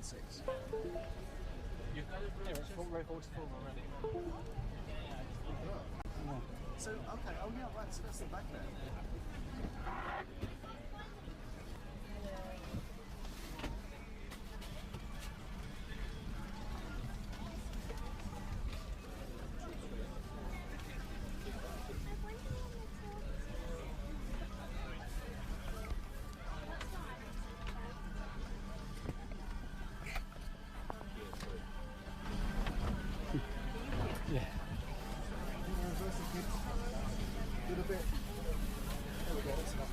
6. You've got it row 44 already. So, okay, oh yeah, right, so that's the back there. Yeah. Little bit. There we go, that's enough.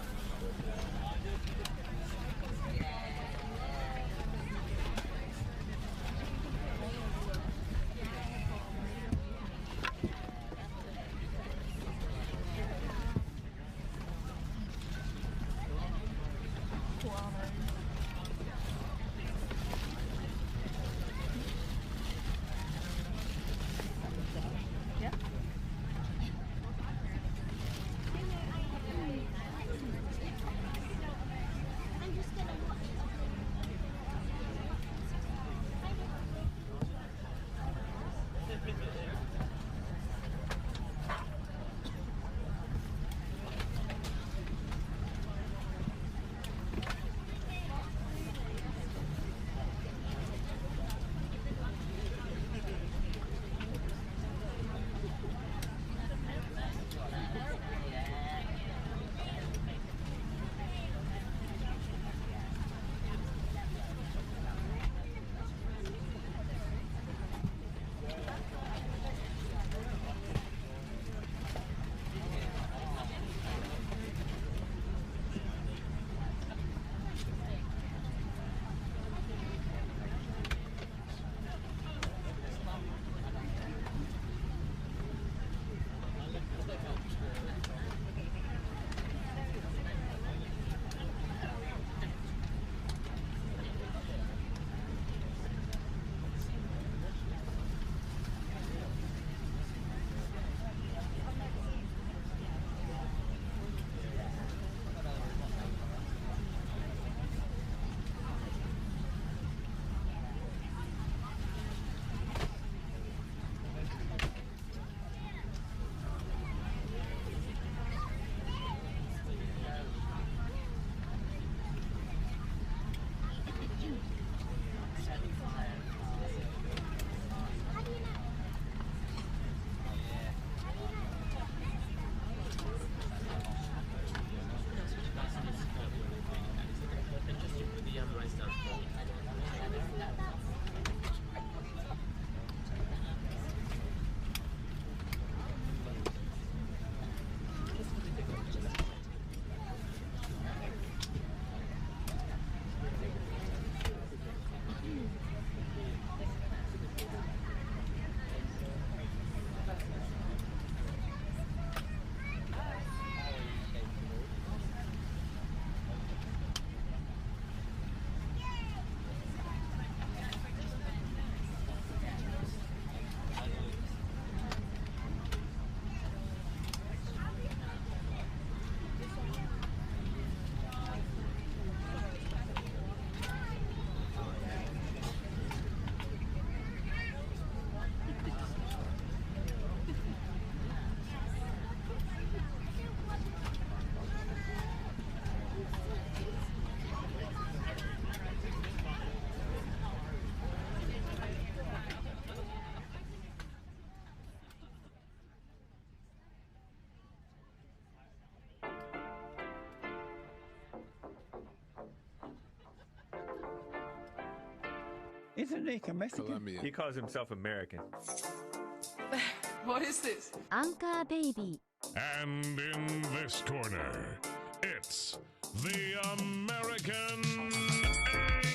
Isn't Nick a Mexican? Colombian. He calls himself American. What is this? Anchor Baby. And in this corner, it's the American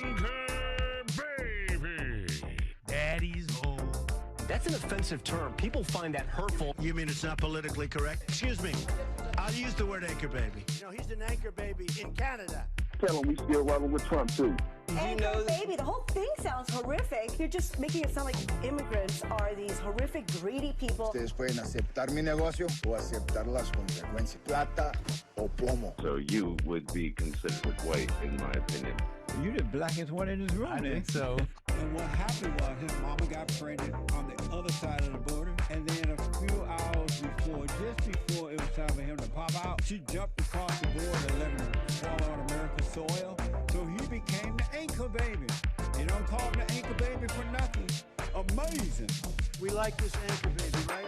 Anchor Baby. Daddy's home. That's an offensive term. People find that hurtful. You mean it's not politically correct? Excuse me. I'll use the word anchor baby. You know, he's an anchor baby in Canada. Tell him we still rolling with Trump, too. Anchor baby, the whole thing sounds horrific. You're just making it sound like immigrants are these horrific, greedy people. Ustedes pueden aceptar mi negocio o aceptar las consecuencias. Plata o plomo. So you would be considered white, in my opinion. You the blackest one in this room. I then. think so. And what happened was his mama got pregnant on the other side of the border. And then a few hours before, just before it was time for him to pop out, she jumped across the border and let him fall on American soil. So he became the anchor baby. You don't call him the anchor baby for nothing. Amazing. We like this anchor baby, right?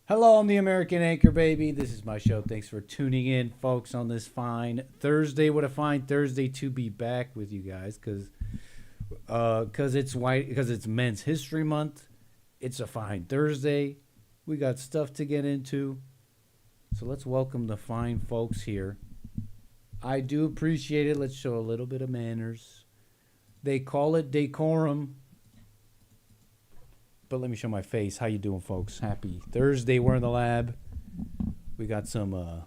Hello, I'm the American Anchor Baby. This is my show. Thanks for tuning in, folks, on this fine Thursday. What a fine Thursday to be back with you guys, because it's Men's History Month. It's a fine Thursday. We got stuff to get into, so let's welcome the fine folks here. I do appreciate it. Let's show a little bit of manners. They call it decorum. But let me show my face. How you doing, folks? Happy Thursday. We're in the lab. We got some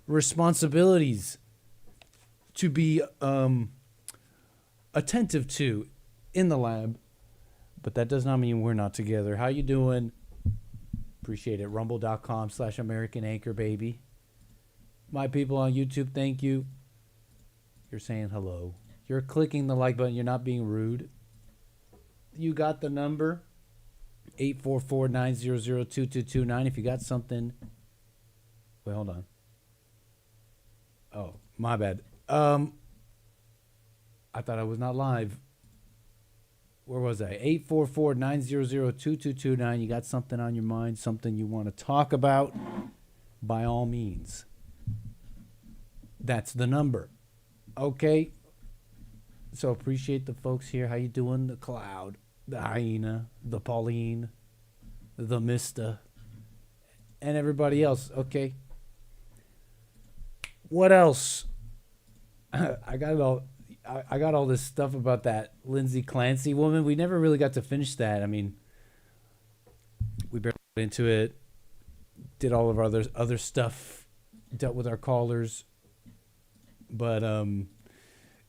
responsibilities to be attentive to in the lab. But that does not mean we're not together. How you doing? Appreciate it. Rumble.com/American Anchor Baby. My people on YouTube, thank you. You're saying hello. You're clicking the like button. You're not being rude. You got the number. 844-900-2229. If you got something. Wait, hold on. Oh, my bad. I thought I was not live. Where was I? 844-900-2229. You got something on your mind, something you want to talk about? By all means. That's the number. Okay. So appreciate the folks here. How you doing? The Cloud, the Hyena, the Pauline, the Mista, and everybody else. Okay. What else? I got all this stuff about that Lindsay Clancy woman. We never really got to finish that. I mean, we barely got into it. Did all of our other stuff. Dealt with our callers. But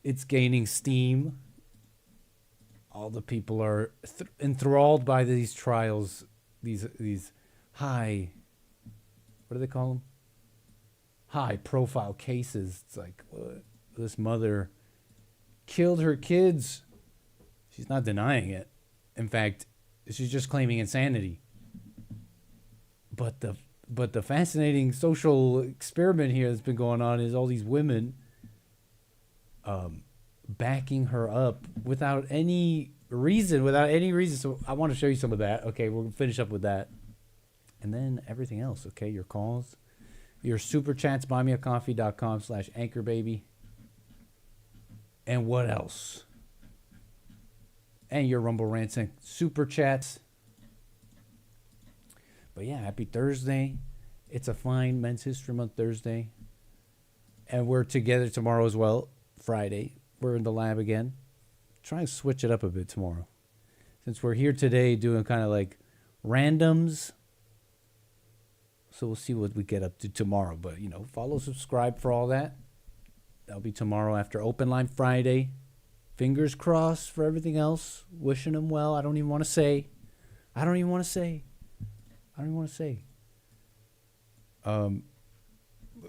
it's gaining steam. All the people are enthralled by these trials, these high, what do they call them? High profile cases. It's like, what? This mother killed her kids. She's not denying it. In fact, she's just claiming insanity. But the fascinating social experiment here that's been going on is all these women backing her up without any reason. So I want to show you some of that. Okay, we'll finish up with that. And then everything else, okay? Your calls, your super chats, buymeacoffee.com/anchorbaby. And what else? And your Rumble rants and super chats. But yeah, happy Thursday. It's a fine Men's History Month Thursday. And we're together tomorrow as well. Friday. We're in the lab again. Try and switch it up a bit tomorrow. Since we're here today doing kind of like randoms. So we'll see what we get up to tomorrow. But, follow, subscribe for all that. That'll be tomorrow after Open Line Friday. Fingers crossed for everything else. Wishing them well. I don't even want to say.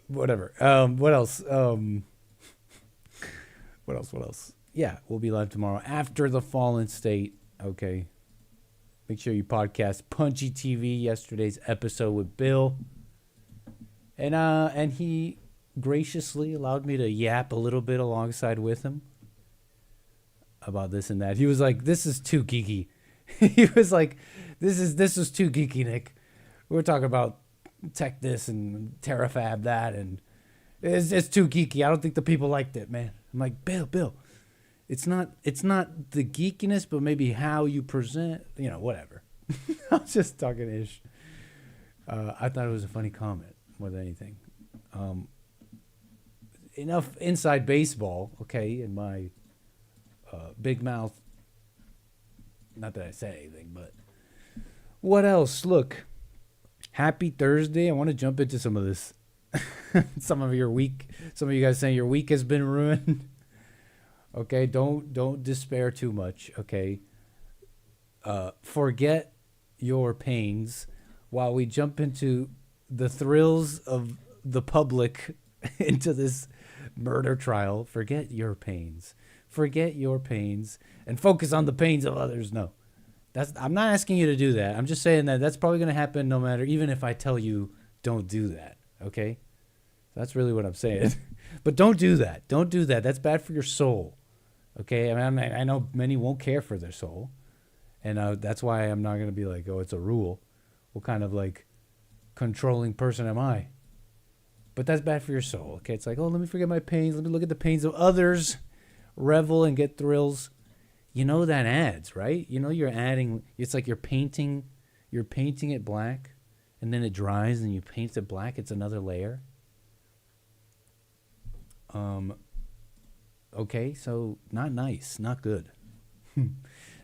Whatever. What else? What else? Yeah, we'll be live tomorrow after the Fallen State. Okay. Make sure you podcast Punchy TV, yesterday's episode with Bill. And he graciously allowed me to yap a little bit alongside with him about this and that. He was like, this is too geeky. He was like, this is too geeky, Nick. We're talking about tech this and terafab that, and it's too geeky. I don't think the people liked it, man. I'm like, Bill, it's not the geekiness, but maybe how you present, whatever. I was just talking ish. I thought it was a funny comment more than anything. Enough inside baseball, okay, in my big mouth. Not that I said anything, but what else? Look, happy Thursday. I want to jump into some of this. Some of your week. Some of you guys saying your week has been ruined. Okay, don't despair too much. Okay, forget your pains while we jump into the thrills of the public into this murder trial. Forget your pains. Forget your pains and focus on the pains of others. No, I'm not asking you to do that. I'm just saying that that's probably going to happen no matter, even if I tell you don't do that. Okay, that's really what I'm saying. But don't do that. Don't do that. That's bad for your soul. Okay, I know many won't care for their soul, and that's why I'm not going to be like, oh, it's a rule. What kind of like controlling person am I? But that's bad for your soul. Okay, it's like, oh, let me forget my pains. Let me look at the pains of others, revel and get thrills. You know that adds, right? You know you're adding. It's like you're painting it black, and then it dries, and you paint it black. It's another layer. Okay, so not nice, not good.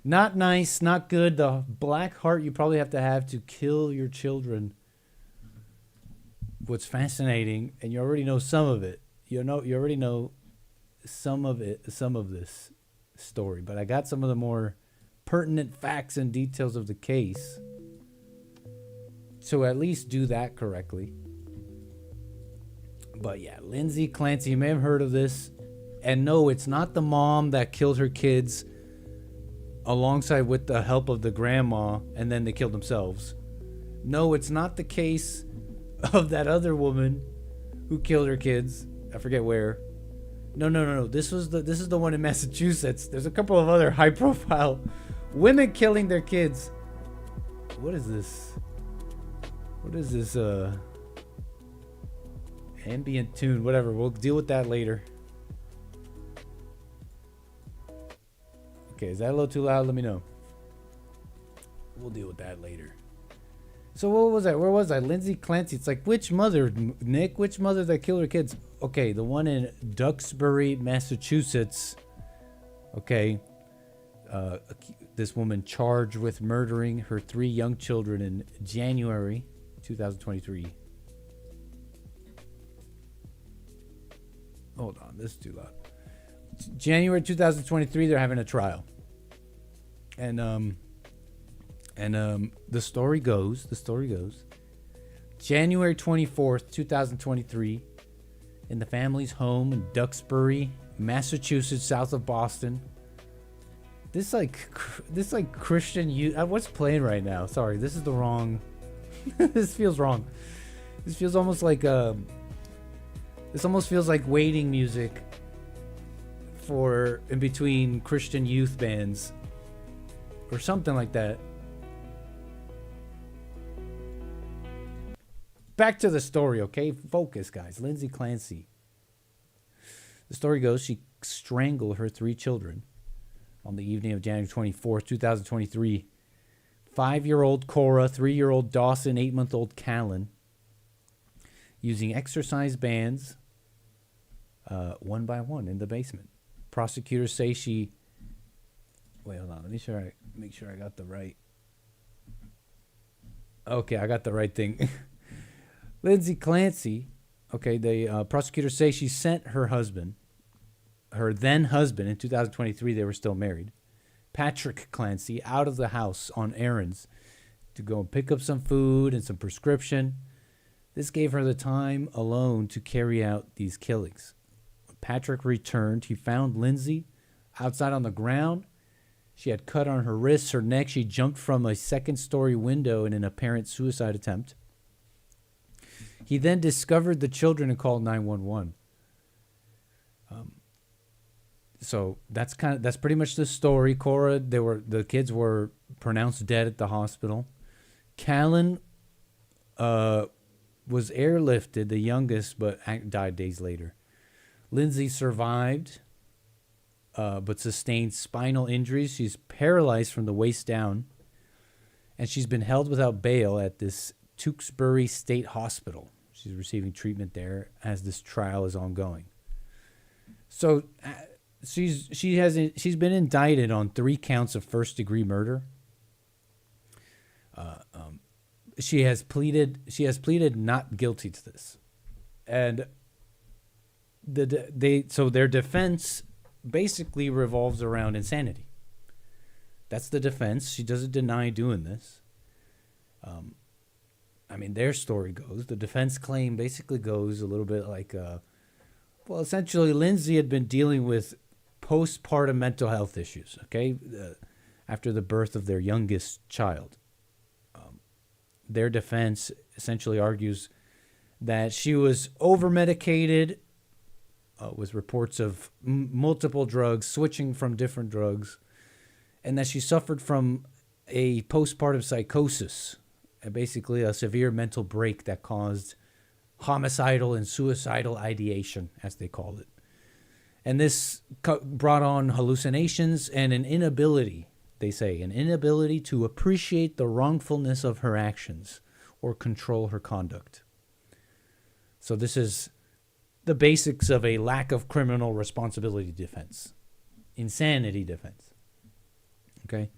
Not nice, not good. The black heart you probably have to kill your children. What's fascinating, and you already know some of it. You already know some of this story, but I got some of the more pertinent facts and details of the case. So at least do that correctly. But yeah, Lindsay Clancy, you may have heard of this. And no, it's not the mom that killed her kids alongside with the help of the grandma, and then they killed themselves. No, it's not the case of that other woman who killed her kids. I forget where. No. This is the one in Massachusetts. There's a couple of other high-profile women killing their kids. What is this? Ambient tune, whatever. We'll deal with that later. Okay, is that a little too loud? Let me know. We'll deal with that later. So what was that? Where was I? Lindsay Clancy. It's like, which mother, Nick? Which mother that killed her kids? Okay, the one in Duxbury, Massachusetts. Okay. This woman charged with murdering her 3 young children in January 2023. Hold on, this is too loud. January 2023, they're having a trial. And the story goes, January 24th, 2023, in the family's home in Duxbury, Massachusetts, south of Boston. This Christian youth. What's playing right now? Sorry, this is the wrong. This feels wrong. This feels almost like This almost feels like waiting music for in between Christian youth bands or something like that. Back to the story, okay? Focus, guys. Lindsay Clancy. The story goes she strangled her 3 children on the evening of January 24th, 2023. 5-year-old Cora, 3-year-old Dawson, 8-month-old Callan, using exercise bands one by one in the basement. Prosecutors say she... Wait, hold on. Let me make sure I got the right... Okay, I got the right thing. Lindsay Clancy, okay, the prosecutors say she sent her then husband, in 2023, they were still married, Patrick Clancy, out of the house on errands to go and pick up some food and some prescription. This gave her the time alone to carry out these killings. When Patrick returned, he found Lindsay outside on the ground. She had cut on her wrists, her neck. She jumped from a second-story window in an apparent suicide attempt. He then discovered the children and called 911. So that's pretty much the story. Cora, the kids were pronounced dead at the hospital. Callan was airlifted, the youngest, but died days later. Lindsay survived, but sustained spinal injuries. She's paralyzed from the waist down, and she's been held without bail at this Tewksbury State Hospital. She's receiving treatment there as this trial is ongoing. So she's been indicted on 3 counts of first-degree murder. She has pleaded not guilty to this, and their defense basically revolves around insanity. That's the defense. She doesn't deny doing this. I mean, their story goes, the defense claim basically goes a little bit like, well, essentially, Lindsay had been dealing with postpartum mental health issues, okay, after the birth of their youngest child. Their defense essentially argues that she was over-medicated with reports of multiple drugs, switching from different drugs, and that she suffered from a postpartum psychosis, basically a severe mental break that caused homicidal and suicidal ideation, as they called it. And this brought on hallucinations and an inability, they say, an inability to appreciate the wrongfulness of her actions or control her conduct. So this is the basics of a lack of criminal responsibility defense, insanity defense. Okay.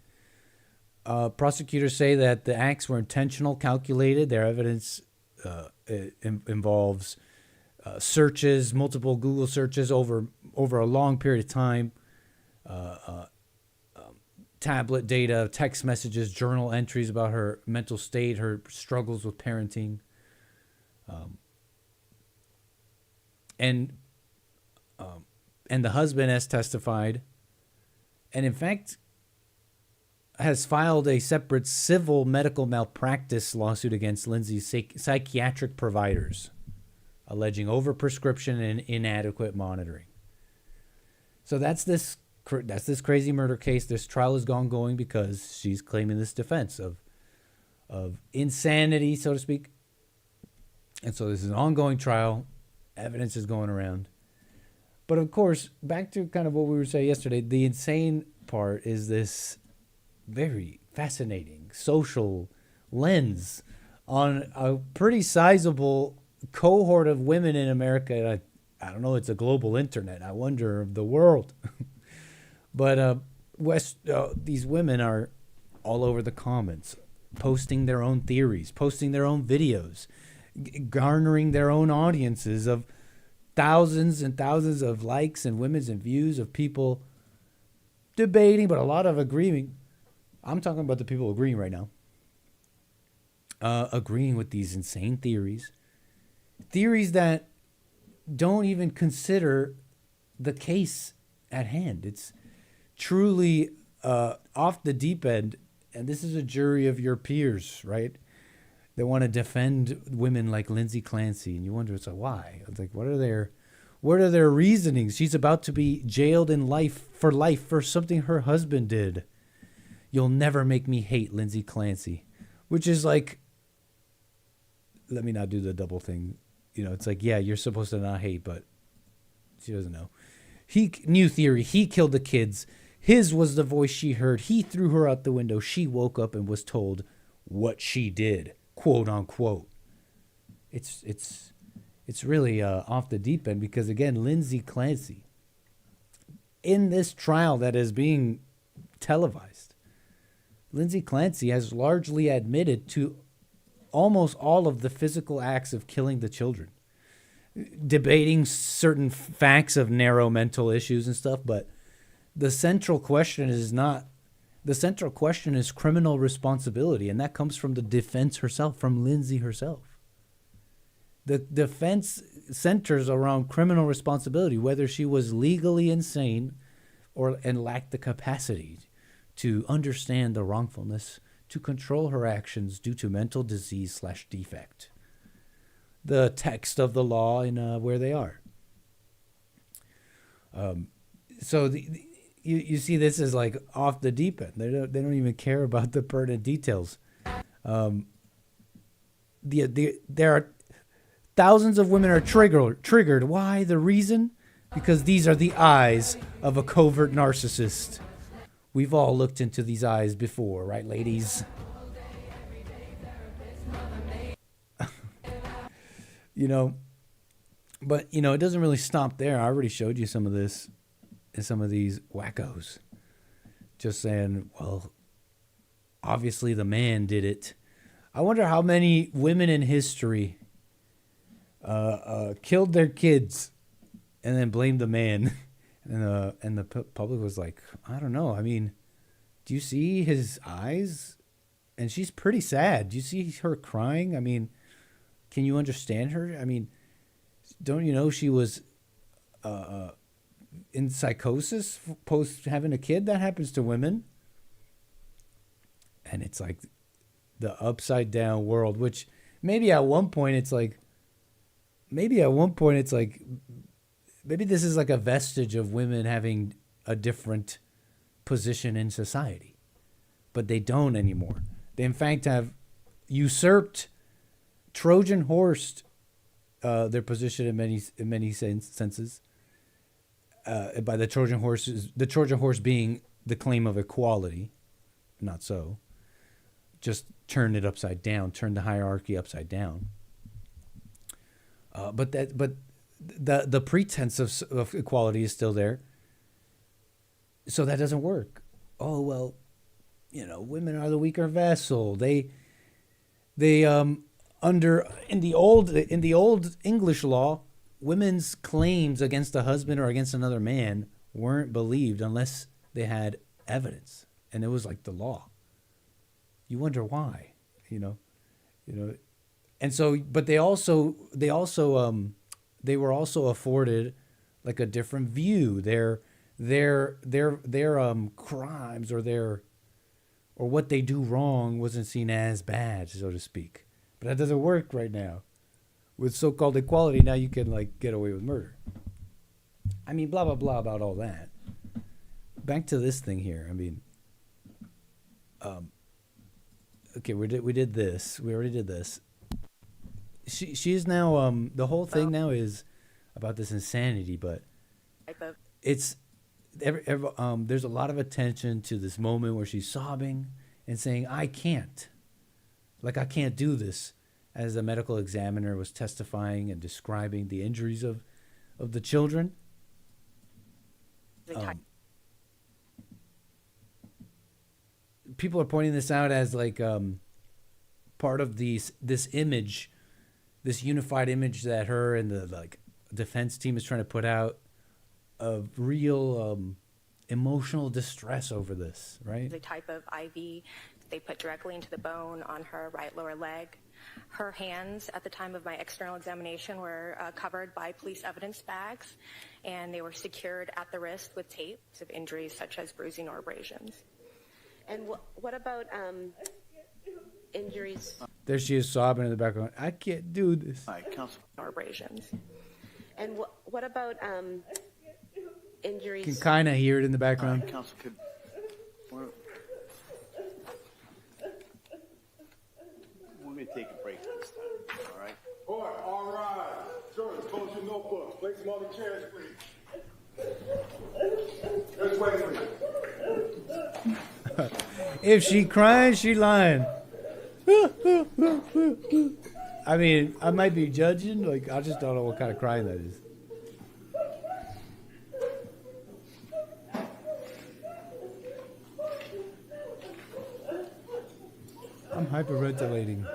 Prosecutors say that the acts were intentional, calculated. Their evidence involves searches, multiple Google searches over a long period of time, tablet data, text messages, journal entries about her mental state, her struggles with parenting, and the husband has testified, and in fact has filed a separate civil medical malpractice lawsuit against Lindsay's psychiatric providers, alleging overprescription and inadequate monitoring. So that's this crazy murder case. This trial is ongoing because she's claiming this defense of insanity, so to speak. And so this is an ongoing trial. Evidence is going around. But of course, back to kind of what we were saying yesterday, the insane part is this very fascinating social lens on a pretty sizable cohort of women in America. I don't know, it's a global internet. I wonder of the world. But these women are all over the comments, posting their own theories, posting their own videos, garnering their own audiences of thousands and thousands of likes and women's and views of people debating, but a lot of agreeing. I'm talking about the people agreeing right now. Agreeing with these insane theories. Theories that don't even consider the case at hand. It's truly off the deep end. And this is a jury of your peers, right? They want to defend women like Lindsay Clancy. And you wonder, it's like, why? It's like, what are their reasonings? She's about to be jailed in life for something her husband did. You'll never make me hate Lindsay Clancy, which is like, let me not do the double thing. You know, it's like, yeah, you're supposed to not hate, but she doesn't know. New theory. He killed the kids. His was the voice she heard. He threw her out the window. She woke up and was told what she did, quote unquote. It's really off the deep end because, again, Lindsay Clancy, in this trial that is being televised, Lindsay Clancy has largely admitted to almost all of the physical acts of killing the children, debating certain facts of narrow mental issues and stuff. But the central question is criminal responsibility. And that comes from the defense herself, from Lindsay herself. The defense centers around criminal responsibility, whether she was legally insane and lacked the capacity to understand the wrongfulness, to control her actions due to mental disease / defect. The text of the law in where they are. So you see, this is like off the deep end. They don't even care about the pertinent details. There are thousands of women are triggered. Why? The reason? Because these are the eyes of a covert narcissist. We've all looked into these eyes before, right, ladies? But it doesn't really stop there. I already showed you some of this and some of these wackos. Just saying, well, obviously the man did it. I wonder how many women in history killed their kids and then blamed the man. And the public was like, I don't know. I mean, do you see his eyes? And she's pretty sad. Do you see her crying? I mean, can you understand her? I mean, don't you know she was in psychosis post having a kid? That happens to women. And it's like the upside down world, which maybe at one point it's like, maybe this is like a vestige of women having a different position in society, but they don't anymore. They in fact have usurped, Trojan horsed their position in many senses. By the Trojan horse being the claim of equality, not so. Just turn it upside down, turn the hierarchy upside down. But the pretense of equality is still there. So that doesn't work. Oh well, women are the weaker vessel. They under in the old English law, women's claims against a husband or against another man weren't believed unless they had evidence, and it was like the law. You wonder why, and so, but they were also afforded like a different view. Their crimes or what they do wrong wasn't seen as bad, so to speak. But that doesn't work right now. With so-called equality, now you can like get away with murder. I mean, blah blah blah about all that. Back to this thing here. I mean, okay, we did this. We already did this. She is now the whole thing now is about this insanity, but it's there's a lot of attention to this moment where she's sobbing and saying, I can't do this, as the medical examiner was testifying and describing the injuries of the children. People are pointing this out as like part of this image, this unified image that her and the like defense team is trying to put out of real emotional distress over this, right? The type of IV they put directly into the bone on her right lower leg. Her hands at the time of my external examination were covered by police evidence bags, and they were secured at the wrist with tape of injuries such as bruising or abrasions. And what about injuries? There she is sobbing in the background. I can't do this. Or abrasions. And what about injuries? You can kind of hear it in the background. Counsel, we're going to take a break this time, all right? All right. Sir, close your notebook. Place them on the chairs, please. Let's wait for you. If she crying, she lying. I mean, I might be judging. Like, I just don't know what kind of crying that is. I'm hyperventilating.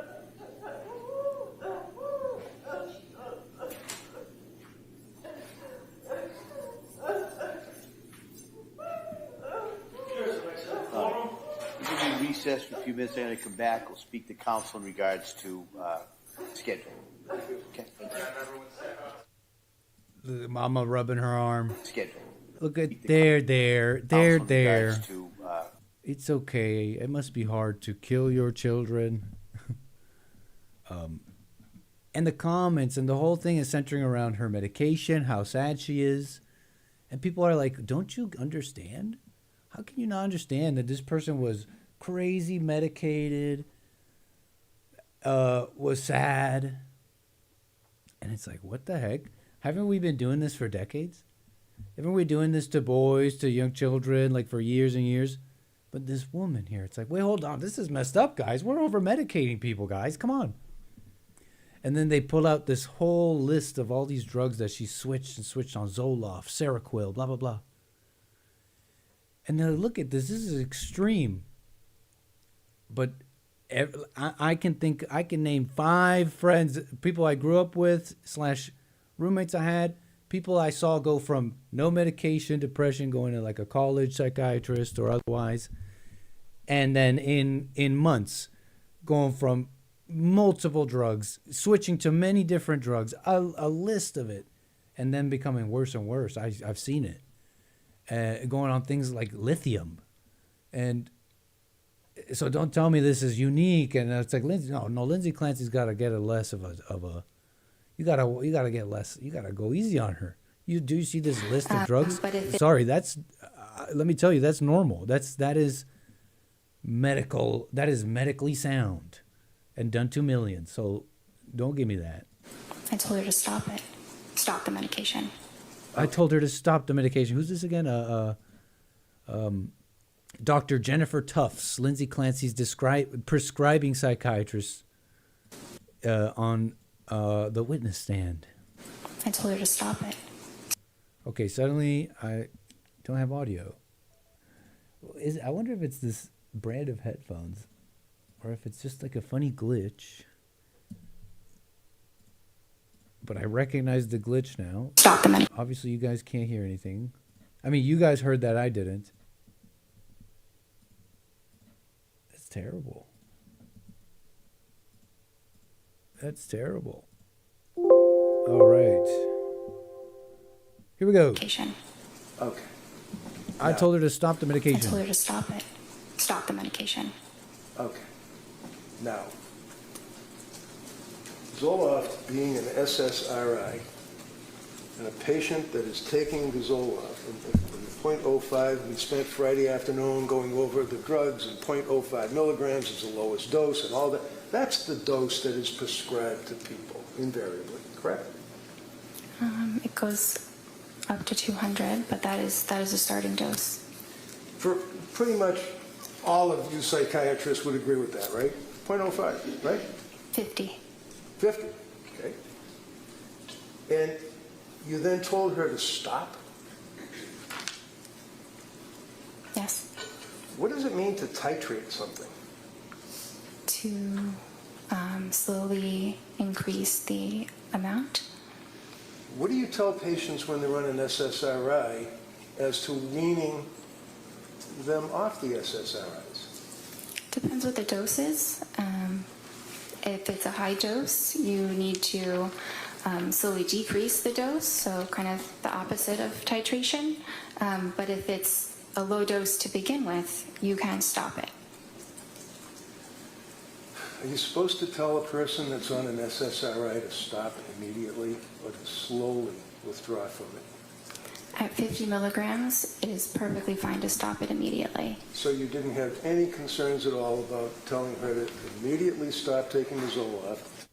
Recess for a few minutes. I'm going to come back. We'll speak to counsel in regards to schedule. Okay. The mama rubbing her arm. Schedule. Look at there. To, it's okay. It must be hard to kill your children. And the comments and the whole thing is centering around her medication, how sad she is. And people are like, don't you understand? How can you not understand that this person was crazy medicated, was sad? And it's like, what the heck? Haven't we been doing this for decades? Haven't we doing this to boys, to young children, like for years and years? But this woman here, it's like, wait, hold on. This is messed up, guys. We're over-medicating people, guys. Come on. And then they pull out this whole list of all these drugs that she switched on Zoloft, Seroquel, blah, blah, blah. And then look at this. This is extreme. But I can name 5 friends, people I grew up with / roommates I had, people I saw go from no medication, depression, going to like a college psychiatrist or otherwise, and then in months, going from multiple drugs, switching to many different drugs, a list of it, and then becoming worse and worse. I've seen it, going on things like lithium, and so don't tell me this is unique. And it's like Lindsay, no, Lindsay Clancy's got to get a less of a. You gotta get less. You gotta go easy on her. You see this list of drugs? Sorry, that's. Let me tell you, that's normal. That is medical. That is medically sound, and done to millions. So, don't give me that. I told her to stop it. Stop the medication. I told her to stop the medication. Who's this again? Dr. Jennifer Tufts, Lindsay Clancy's prescribing psychiatrist, on the witness stand. I told her to stop it. Okay, suddenly I don't have audio. I wonder if it's this brand of headphones, or if it's just like a funny glitch. But I recognize the glitch now. Stop the minute. Obviously, you guys can't hear anything. I mean, you guys heard that, I didn't. That's terrible. That's terrible. All right. Here we go. Medication. Okay. I told her to stop the I medication. told her to stop it. Stop the medication. Okay. Now, Zoloft being an SSRI and a patient that is taking the Zoloft, and 0.05, we spent Friday afternoon going over the drugs, and 0.05 milligrams is the lowest dose and all that. That's the dose that is prescribed to people, invariably, correct? It goes up to 200, but that is a starting dose. For pretty much all of you psychiatrists would agree with that, right? 0.05, right? 50. 50, okay. And you then told her to stop? Yes. What does it mean to titrate something? To slowly increase the amount. What do you tell patients when they're on an SSRI as to weaning them off the SSRIs? Depends what the dose is. If it's a high dose, you need to slowly decrease the dose, so kind of the opposite of titration. But if it's a low dose to begin with, you can stop it. Are you supposed to tell a person that's on an SSRI to stop immediately or to slowly withdraw from it? At 50 milligrams, it is perfectly fine to stop it immediately. So you didn't have any concerns at all about telling her to immediately stop taking the Zoloft?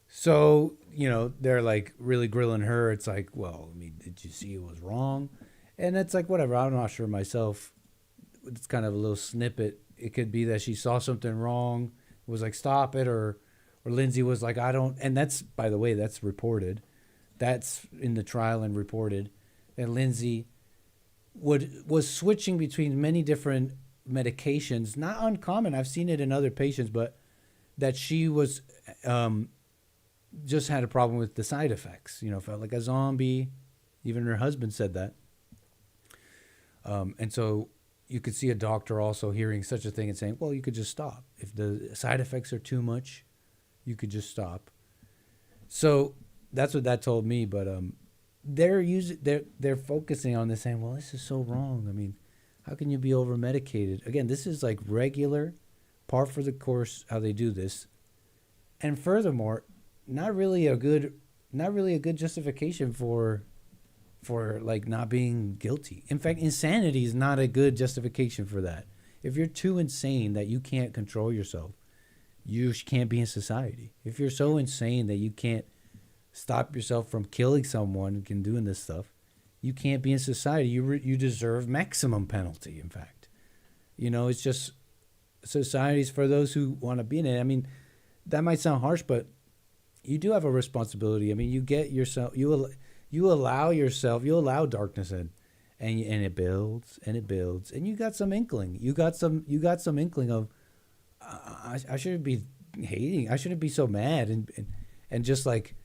So, they're like really grilling her. It's like, well, I mean, did you see it was wrong? And it's like, whatever. I'm not sure myself. It's kind of a little snippet. It could be that she saw something wrong, was like, stop it, or Lindsay was like, I don't. And that's, by the way, that's reported. That's in the trial and reported. And Lindsay was switching between many different medications. Not uncommon. I've seen it in other patients, but that she was just had a problem with the side effects. Felt like a zombie. Even her husband said that. And so you could see a doctor also hearing such a thing and saying, well, you could just stop. If the side effects are too much, you could just stop. So that's what that told me. But they're focusing on this, saying, well, this is so wrong. I mean, how can you be over medicated? Again, this is like regular, par for the course how they do this. And furthermore, not really a good justification for like not being guilty. In fact, insanity is not a good justification for that. If you're too insane that you can't control yourself, you can't be in society. If you're so insane that you can't stop yourself from killing someone and doing this stuff, you can't be in society. You deserve maximum penalty, in fact. It's just society's for those who want to be in it. I mean, that might sound harsh, but you do have a responsibility. I mean, you get yourself, you allow darkness in, and it builds and it builds, and you got some inkling. You got some inkling of, I shouldn't be hating. I shouldn't be so mad and just like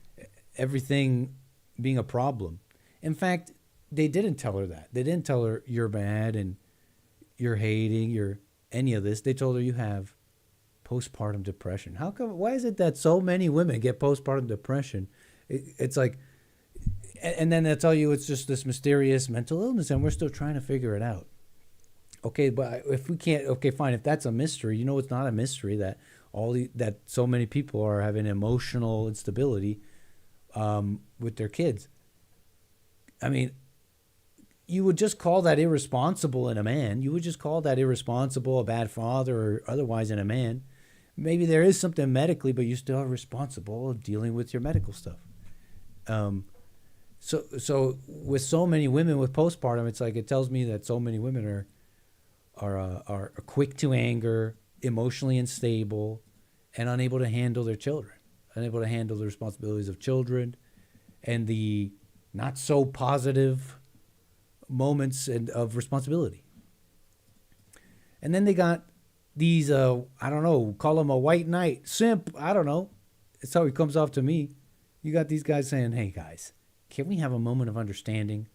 everything, being a problem. In fact, they didn't tell her that. They didn't tell her you're bad and you're hating, you're any of this. They told her you have postpartum depression. How come? Why is it that so many women get postpartum depression? It's like, and then they'll tell you it's just this mysterious mental illness, and we're still trying to figure it out. Okay, but if we can't, okay, fine. If that's a mystery, you know, it's not a mystery that that so many people are having emotional instability with their kids. I mean, you would just call that irresponsible in a man. You would just call that irresponsible, a bad father, or otherwise in a man. Maybe there is something medically, but you still are responsible of dealing with your medical stuff. So with so many women with postpartum, it's like it tells me that so many women are quick to anger, emotionally unstable, and unable to handle their children, unable to handle the responsibilities of children, and the not so positive moments of responsibility. And then they got these, I don't know, call him a white knight, simp, I don't know. It's how he comes off to me. You got these guys saying, hey guys, can we have a moment of understanding?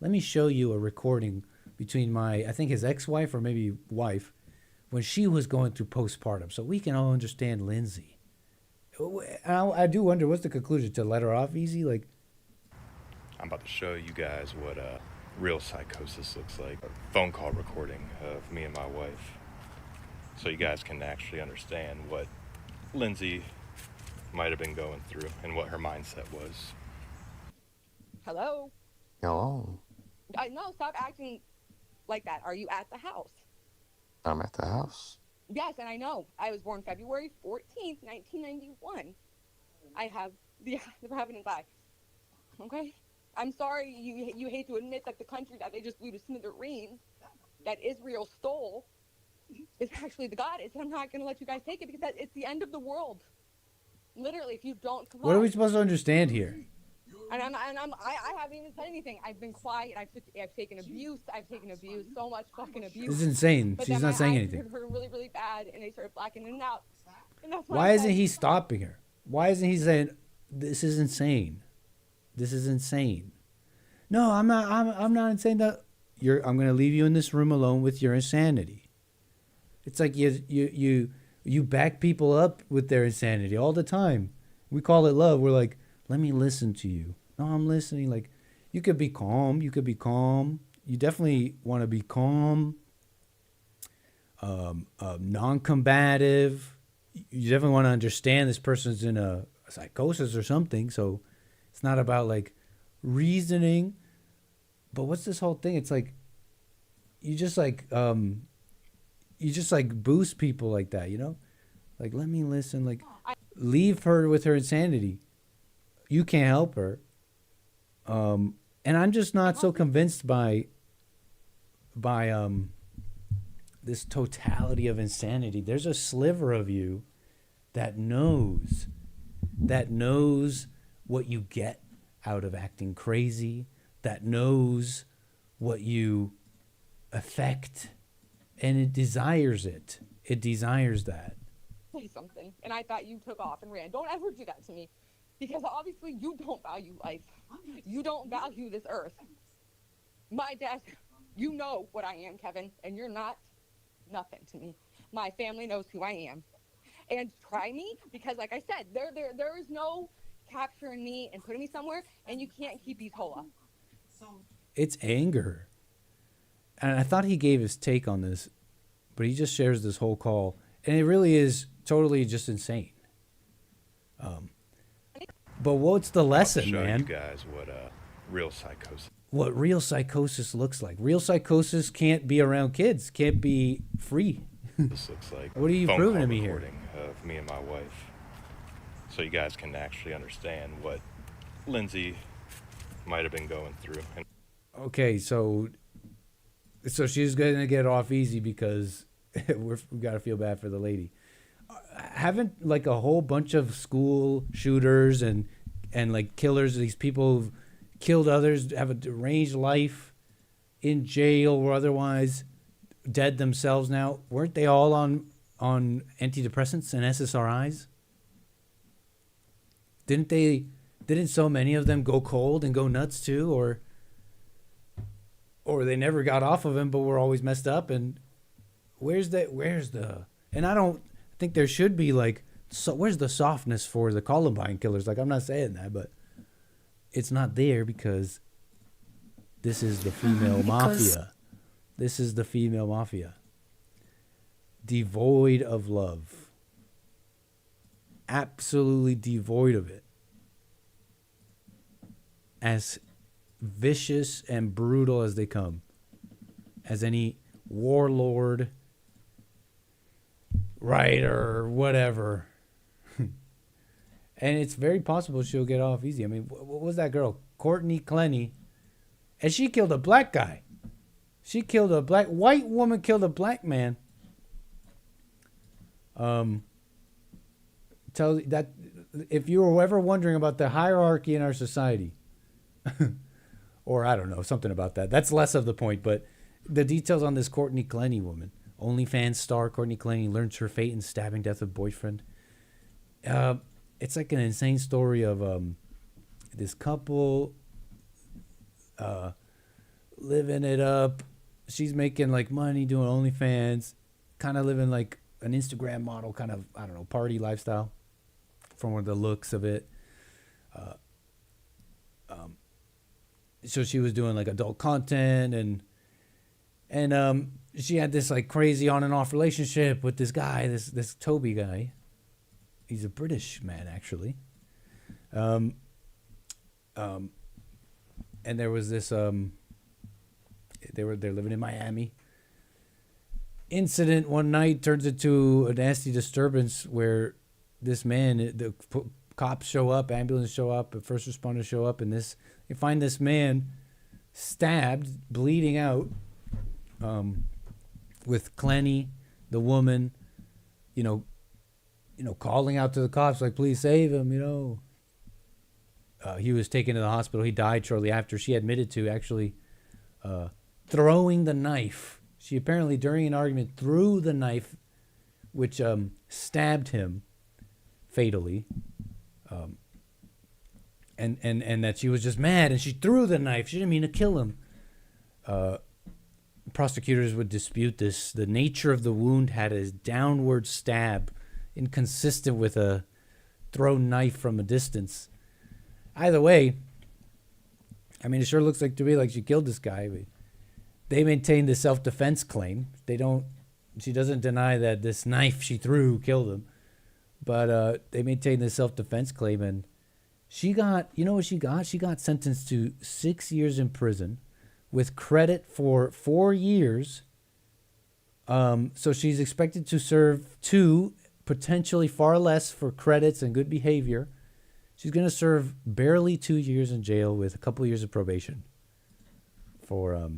Let me show you a recording between I think his ex-wife or maybe wife, when she was going through postpartum, so we can all understand Lindsay. I do wonder, what's the conclusion? To let her off easy? Like, I'm about to show you guys what real psychosis looks like. A phone call recording of me and my wife, so you guys can actually understand what Lindsay might have been going through and what her mindset was. Hello? Hello. No, stop acting like that. Are you at the house? I'm at the house. Yes, and I know. I was born February 14th, 1991. I have the Providence Eye. Okay? I'm sorry you hate to admit that the country that they just blew to smithereens, that Israel stole, is actually the goddess. And I'm not going to let you guys take it because it's the end of the world. Literally, if you don't come what are we supposed to understand here? I haven't even said anything. I've been quiet. I've taken abuse. I've taken abuse, so much fucking abuse. This is insane. But She's then not saying my eyes anything. started hurting really, really bad, and they started blacking in and out. And that's what Why I isn't said. he stopping her? Why isn't he saying, this is insane? This is insane. No, I'm not insane. I'm going to leave you in this room alone with your insanity. It's like you back people up with their insanity all the time. We call it love. We're like, let me listen to you. No, I'm listening. Like, you could be calm. You could be calm. You definitely want to be calm, non-combative. You definitely want to understand this person's in a psychosis or something. So it's not about like reasoning. But what's this whole thing? It's like you just like boost people like that, you know? Like, let me listen. Like, leave her with her insanity. You can't help her. And I'm just not so convinced by this totality of insanity. There's a sliver of you that knows what you get out of acting crazy, that knows what you affect, and it desires it. It desires that. Say something, and I thought you took off and ran. Don't ever do that to me, because obviously you don't value life. You don't value this earth. My dad, you know what I am, Kevin, and you're not nothing to me. My family knows who I am. And try me, because like I said, there is no capturing me and putting me somewhere, and you can't keep these hola. It's anger. And I thought he gave his take on this, but he just shares this whole call, and it really is totally just insane. But what's the lesson, I'll show man? you guys what real psychosis. What real psychosis looks like. Real psychosis can't be around kids, can't be free. This looks like. What are you phone proving call to me here? recording of me and my wife, so you guys can actually understand what Lindsay might have been going through. And Okay, so she's going to get off easy because we got to feel bad for the lady. Haven't like a whole bunch of school shooters and like killers, these people who've killed others, have a deranged life, in jail or otherwise dead themselves now, weren't they all on antidepressants and SSRIs? Didn't they didn't so many of them go cold and go nuts too, or they never got off of him but were always messed up? And where's the and I don't think there should be like, so where's the softness for the Columbine killers? Like, I'm not saying that, but it's not there because this is the female mafia. This is the female mafia. Devoid of love. Absolutely devoid of it. As vicious and brutal as they come. As any warlord, writer, whatever. And it's very possible she'll get off easy. I mean, what was that girl? Courtney Clenny. And she killed a black guy. She killed a white woman, killed a black man. Tell that if you were ever wondering about the hierarchy in our society, or I don't know, something about that. That's less of the point, but the details on this Courtney Clenny woman. OnlyFans star Courtney Clenny learns her fate in stabbing death of boyfriend. It's like an insane story of this couple living it up. She's making like money doing OnlyFans, kind of living like an Instagram model, kind of, I don't know, party lifestyle from the looks of it. So she was doing like adult content and she had this like crazy on and off relationship with this guy, this Toby guy. He's a British man, actually. And there was this they're living in Miami. Incident one night turns into a nasty disturbance where this man, the cops show up, ambulance show up, first responders show up, and they find this man stabbed, bleeding out, with Clenny, the woman, calling out to the cops like, please save him, he was taken to the hospital. He died shortly after. She admitted to actually throwing the knife. She apparently, during an argument, threw the knife, which stabbed him fatally. And that she was just mad, and she threw the knife. She didn't mean to kill him. Prosecutors would dispute this. The nature of the wound had a downward stab, inconsistent with a thrown knife from a distance. Either way, I mean, it sure looks like to me like she killed this guy. But they maintain the self-defense claim. She doesn't deny that this knife she threw killed him. But they maintain the self-defense claim, and she got, you know what she got? She got sentenced to 6 years in prison with credit for 4 years. So she's expected to serve 2, potentially far less for credits and good behavior. She's going to serve barely 2 years in jail with a couple years of probation for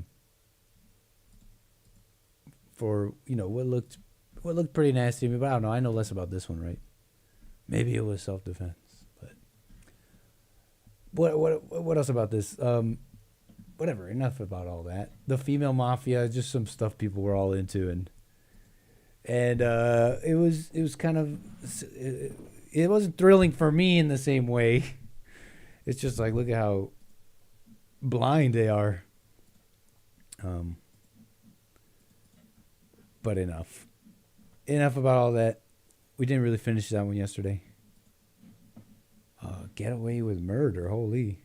what looked pretty nasty to me. But I don't know. I know less about this one, right? Maybe it was self-defense. But what else about this? Whatever. Enough about all that. The female mafia, just some stuff people were all into, and it was kind of, it wasn't thrilling for me in the same way. It's just like, look at how blind they are. But enough about all that. We didn't really finish that one yesterday. Get away with murder, holy.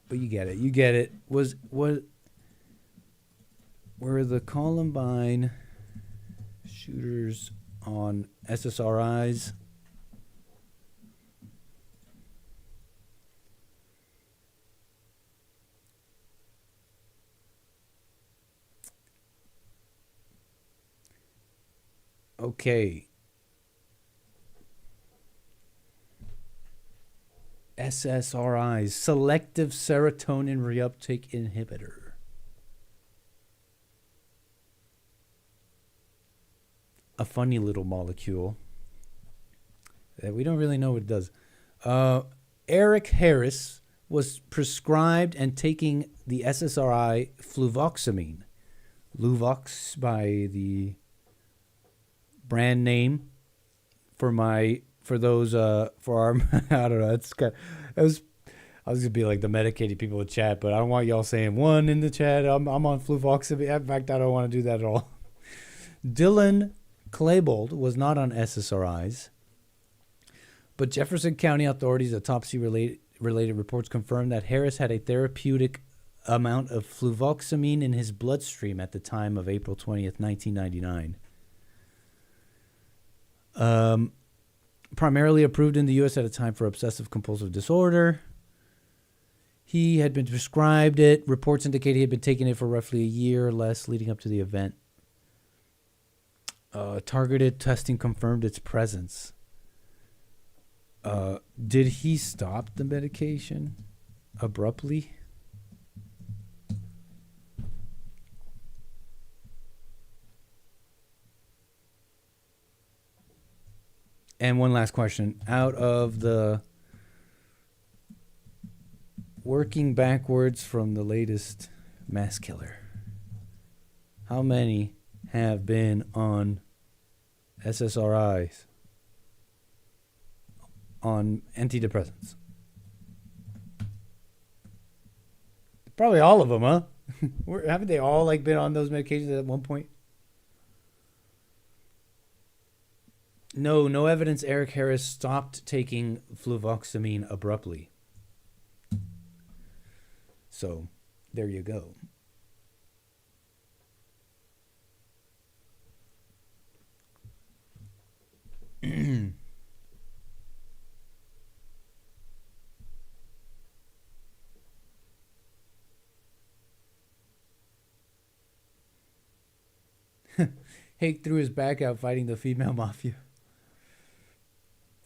But you get it. Were the Columbine shooters on SSRIs? Okay. SSRIs, selective serotonin reuptake inhibitor. A funny little molecule that we don't really know what it does. Eric Harris was prescribed and taking the SSRI fluvoxamine. Luvox by the brand name for those for our I don't know. I was gonna be like the medicated people in chat, but I don't want y'all saying one in the chat. I'm on fluvoxamine. In fact, I don't want to do that at all. Dylan Klebold was not on SSRIs, but Jefferson County authorities' autopsy-related reports confirmed that Harris had a therapeutic amount of fluvoxamine in his bloodstream at the time of April 20th, 1999. Primarily approved in the U.S. at a time for obsessive-compulsive disorder. He had been prescribed it. Reports indicate he had been taking it for roughly a year or less leading up to the event. Targeted testing confirmed its presence. Did he stop the medication abruptly? And one last question. Out of the working backwards from the latest mass killer, how many have been on SSRIs, on antidepressants? Probably all of them, huh? Haven't they all like been on those medications at one point? No evidence Eric Harris stopped taking fluvoxamine abruptly. So, there you go. Hake threw his back out fighting the female mafia.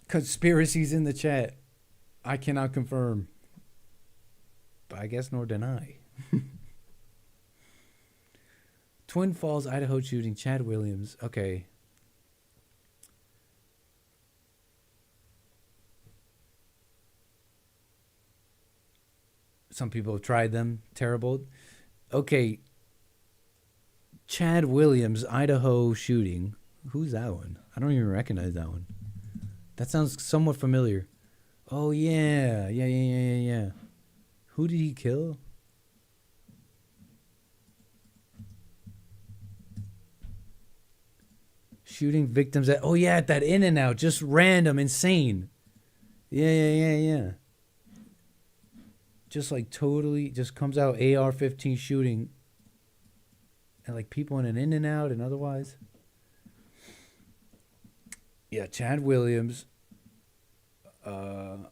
Conspiracies in the chat. I cannot confirm. But I guess nor deny. Twin Falls, Idaho shooting, Chad Williams. Okay. Some people have tried them. Terrible. Okay. Chad Williams, Idaho shooting. Who's that one? I don't even recognize that one. That sounds somewhat familiar. Oh, yeah. Yeah. Who did he kill? Shooting victims at... Oh, yeah, at that In-N-Out. Just random, insane. Yeah. Just like totally... Just comes out AR-15 shooting. And like people in an In-N-Out and otherwise. Yeah, Chad Williams. I'm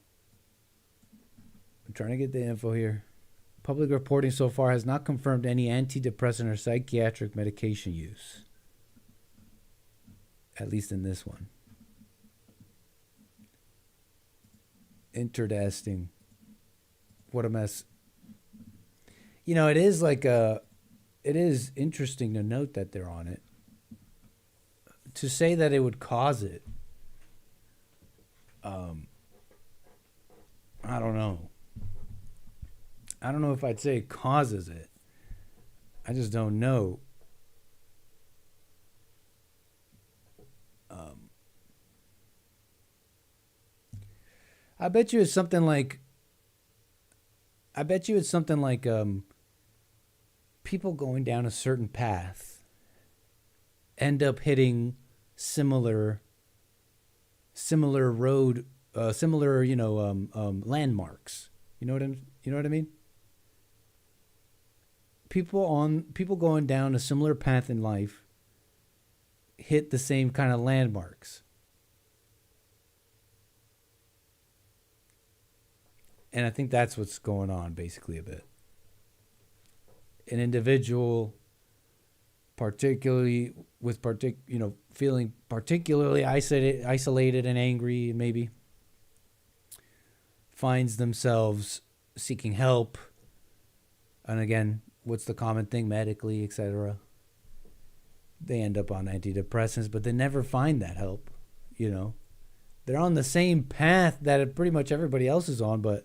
trying to get the info here. Public reporting so far has not confirmed any antidepressant or psychiatric medication use. At least in this one. Interesting. What a mess. You know, it is like a... It is interesting to note that they're on it. To say that it would cause it, I don't know. I don't know if I'd say it causes it. I just don't know. I bet you it's something like people going down a certain path end up hitting similar road, similar, landmarks. You know what I mean? People going down a similar path in life hit the same kind of landmarks. And I think that's what's going on basically a bit. An individual, particularly with feeling particularly isolated and angry, maybe finds themselves seeking help. And again, what's the common thing medically, etc.? They end up on antidepressants, but they never find that help. They're on the same path that pretty much everybody else is on, but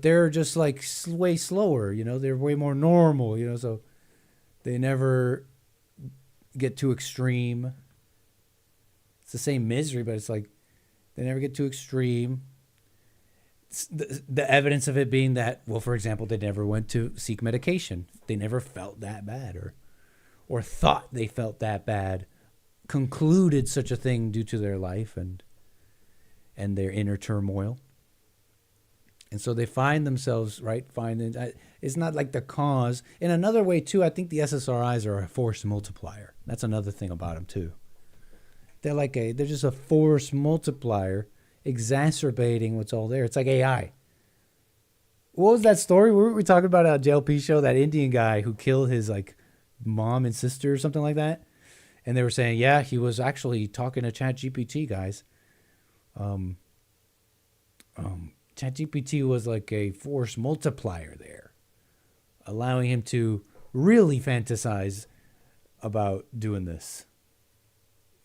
they're just like way slower, they're way more normal, so they never get too extreme. It's the same misery, but it's like they never get too extreme. The evidence of it being that, well, for example, they never went to seek medication. They never felt that bad or thought they felt that bad, concluded such a thing due to their life and their inner turmoil. And so they find themselves, right, it's not like the cause. In another way, too, I think the SSRIs are a force multiplier. That's another thing about them, too. They're just a force multiplier exacerbating what's all there. It's like AI. What was that story? Were we talking about a JLP show? That Indian guy who killed his like mom and sister or something like that? And they were saying, yeah, he was actually talking to ChatGPT, guys. ChatGPT was like a force multiplier there, allowing him to really fantasize about doing this.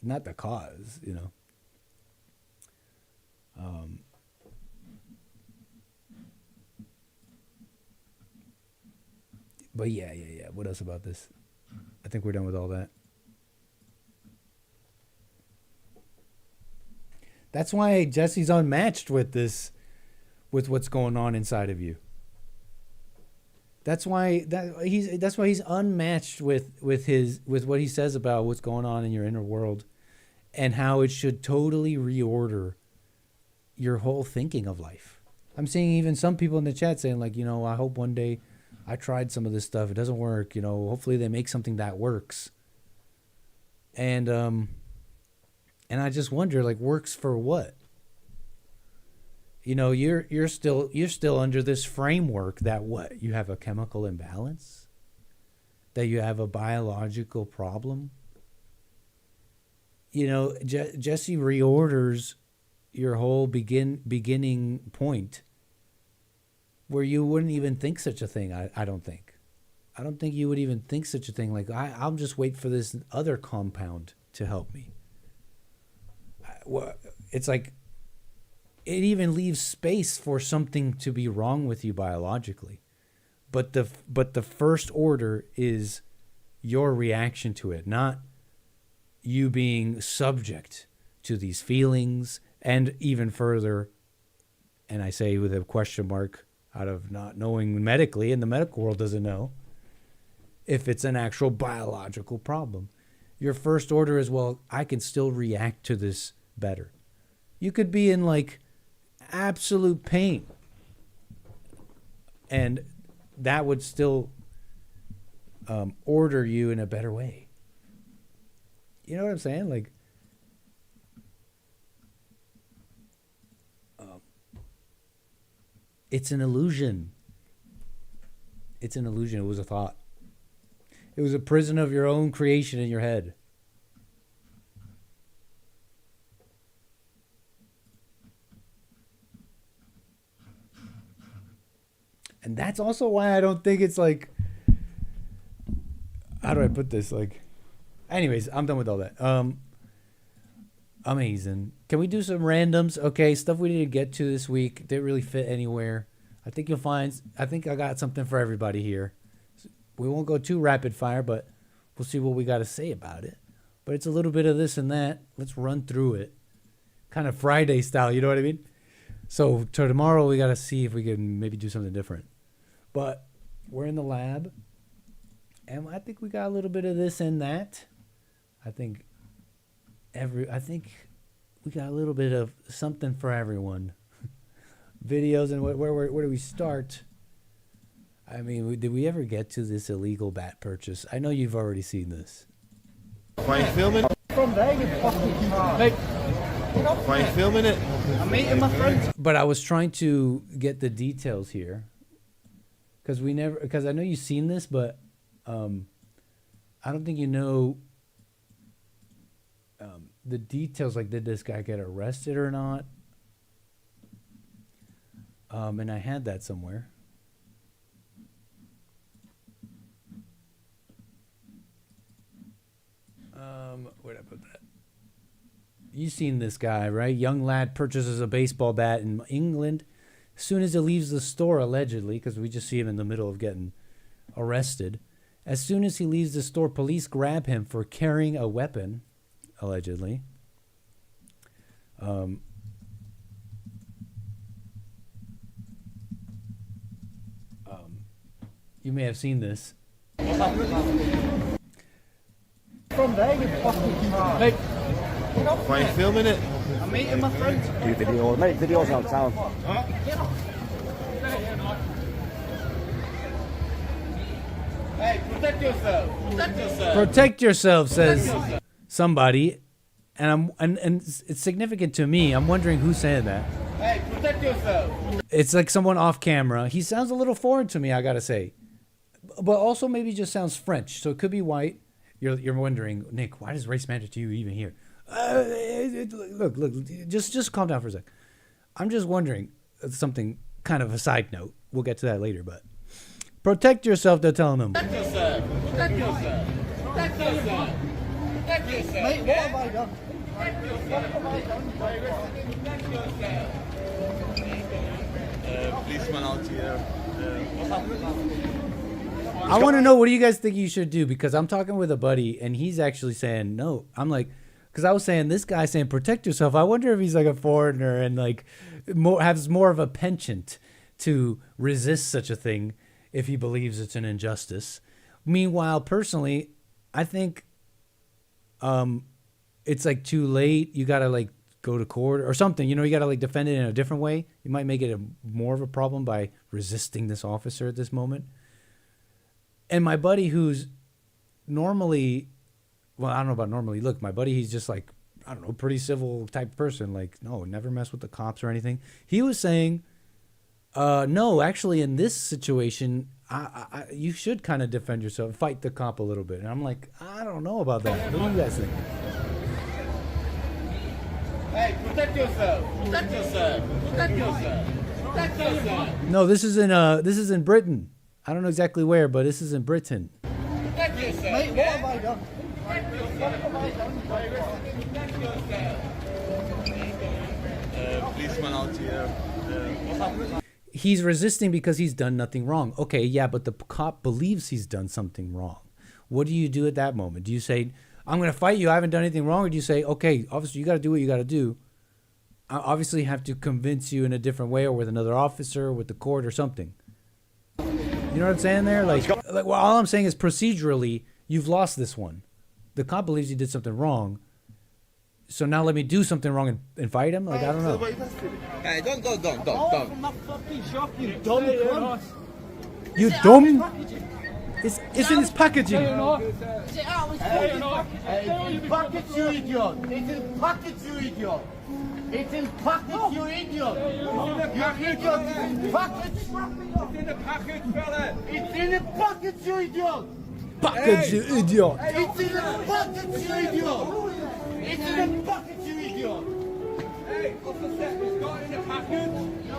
Not the cause, you know. But yeah. What else about this? I think we're done with all that. That's why Jesse's unmatched with this, with what's going on inside of you. That's why he's unmatched with what he says about what's going on in your inner world, and how it should totally reorder your whole thinking of life. I'm seeing even some people in the chat saying like, you know, I hope one day I tried some of this stuff. It doesn't work. You know, hopefully they make something that works. And I just wonder, like, works for what? You know, you're still under this framework that what? You have a chemical imbalance? That you have a biological problem? You know, Jesse reorders your whole beginning point where you wouldn't even think such a thing. I don't think. I don't think you would even think such a thing. Like, I'll just wait for this other compound to help me. It's like it even leaves space for something to be wrong with you biologically. But the first order is your reaction to it, not you being subject to these feelings, and even further, and I say with a question mark out of not knowing medically, and the medical world doesn't know if it's an actual biological problem. Your first order is, well, I can still react to this better. You could be in like absolute pain, and that would still order you in a better way. You know what I'm saying? Like, it's an illusion. It's an illusion. It was a thought. It was a prison of your own creation in your head. And that's also why I don't think it's like, how do I put this? Like, anyways, I'm done with all that. Amazing. Can we do some randoms? Okay, stuff we didn't get to this week. Didn't really fit anywhere. I think I got something for everybody here. We won't go too rapid fire, but we'll see what we got to say about it. But it's a little bit of this and that. Let's run through it. Kind of Friday style, you know what I mean? So tomorrow we got to see if we can maybe do something different. But we're in the lab, and I think we got a little bit of this and that. I think we got a little bit of something for everyone. Videos, and where do we start? I mean, did we ever get to this illegal bat purchase? I know you've already seen this. Why you filming? From there, you fucking car. Hey, why you filming it? I'm meeting my friends. But I was trying to get the details here, because I know you've seen this, but I don't think you know the details. Like, did this guy get arrested or not? And I had that somewhere. Where'd I put that? You've seen this guy, right? Young lad purchases a baseball bat in England. As soon as he leaves the store, allegedly, because we just see him in the middle of getting arrested. As soon as he leaves the store, police grab him for carrying a weapon, allegedly. You may have seen this. From there, you fucking mate. Why are you filming it? I'm meeting my friends. Do video, make videos out of town. Hey, protect yourself. Protect yourself. Protect yourself, says somebody, and it's significant to me. I'm wondering who's saying that. Hey, protect yourself. It's like someone off camera. He sounds a little foreign to me, I gotta say, but also maybe just sounds French. So it could be white. You're wondering, Nick, why does race matter to you even here? Look, just calm down for a sec. I'm just wondering something, kind of a side note. We'll get to that later, but protect yourself. They're telling them. Protect yourself. Protect yourself. Protect yourself. Protect yourself. Mate, what have I done? Protect yourself. What have I done? Protect yourself. Policeman out here. What's happening? I want to know, what do you guys think you should do? Because I'm talking with a buddy, and he's actually saying no. I'm like, because I was saying, this guy saying protect yourself. I wonder if he's like a foreigner and like has more of a penchant to resist such a thing if he believes it's an injustice. Meanwhile, personally, I think it's like too late. You got to like go to court or something. You know, you got to like defend it in a different way. You might make it more of a problem by resisting this officer at this moment. And my buddy, who's normally, well, I don't know about normally. Look, my buddy, he's just like, I don't know, pretty civil type person. Like, no, never mess with the cops or anything. He was saying, no, actually, in this situation, you should kind of defend yourself, fight the cop a little bit. And I'm like, I don't know about that. What do you guys think? Hey, protect yourself. Protect yourself. Protect yourself. Protect yourself. No, this is in Britain. I don't know exactly where, but this is in Britain. Protect yourself. Mate, what have I done? Protect yourself. What have I done? Protect yourself. Policeman out here. What's happening? He's resisting because he's done nothing wrong. Okay, yeah, but the cop believes he's done something wrong. What do you do at that moment? Do you say, I'm going to fight you, I haven't done anything wrong? Or do you say, okay, obviously you got to do what you got to do. I obviously have to convince you in a different way, or with another officer, or with the court or something. You know what I'm saying there? Like well, all I'm saying is procedurally, you've lost this one. The cop believes you did something wrong. So now let me do something wrong and fight him? Like, I don't know. Hey, don't. From my fucking shop, you dumb cunt. You dumb? It's in his packaging. Hey, package, you idiot. It's in package, you idiot. It's in package, you idiot. You idiot. It's in package. It's in the package, fella. It's in the package, you idiot. Package, you idiot. It's in the package, you idiot. It's in the package, you idiot. Hey, officer, it's got in the package.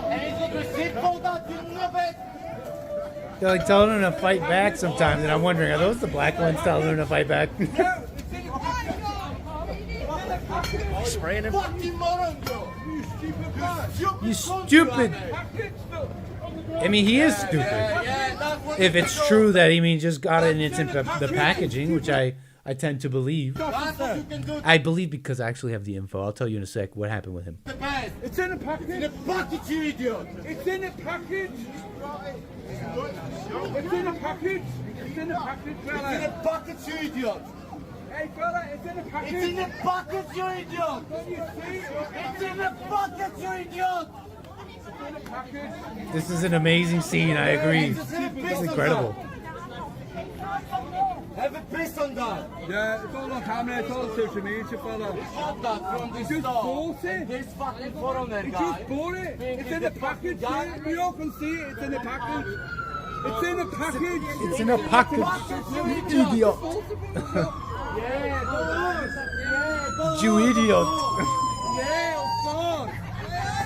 And it's got the receipt for that, you knobhead. They're like telling him to fight back sometimes, and I'm wondering, are those the black ones telling him to fight back? Spraying him. You stupid. I mean, he is stupid. If it's true that he just got it and it's in the packaging, which I tend to believe. I believe because I actually have the info. I'll tell you in a sec what happened with him. It's in the package. It's in the package, you idiot. It's in the package. It's in the package. It's in the package, fella. It's in the package, you idiot. Hey, fella, it's in the package. It's in the package, you idiot. Don't you see? It's in the package, you idiot. It's in the package. This is an amazing scene. I agree. It's incredible. Have a piss on that. Yeah, it's all on camera, it's all social media, fella. It's not that from this store. Just bought it. This fucking foreigner guy. You just bought it. It's in the package. We all can see it. It's in the package. It's in the package. It's in a package. You idiot. Yeah, go on. You idiot. Yeah, of course.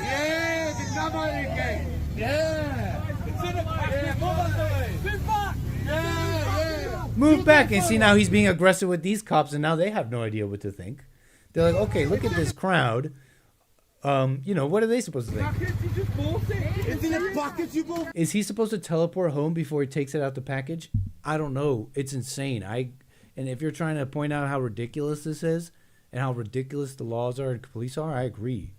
Yeah, the number again. Yeah. It's in the package. Move back. Yeah. Move back. And see, now he's being aggressive with these cops, and now they have no idea what to think. They're like, okay, look at this crowd. You know, what are they supposed to think? It's in the package, you bought. Is he supposed to teleport home before he takes it out the package? I don't know. It's insane. And if you're trying to point out how ridiculous this is, and how ridiculous the laws are and police are, I agree.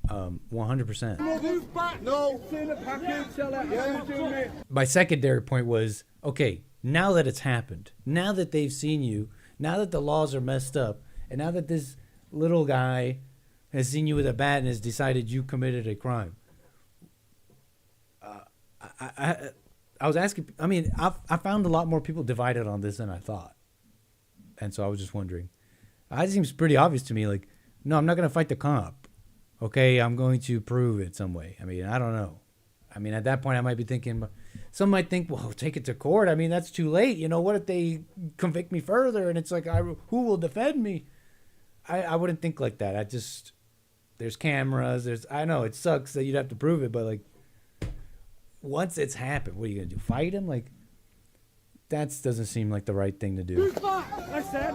100%. Move back. No. It's in the package. Tell that. Yeah. My secondary point was, okay, now that it's happened, now that they've seen you, now that the laws are messed up, and now that this little guy has seen you with a bat and has decided you committed a crime. I was asking, I mean, I found a lot more people divided on this than I thought. And so I was just wondering. It seems pretty obvious to me, like, no, I'm not going to fight the cop. Okay, I'm going to prove it some way. I mean, I don't know. I mean, at that point, I might be thinking, some might think, well, take it to court. I mean, that's too late. You know, what if they convict me further? And it's like, who will defend me? I wouldn't think like that. There's cameras. I know it sucks that you'd have to prove it, but like, once it's happened, what are you going to do? Fight him? Like, that doesn't seem like the right thing to do. I said,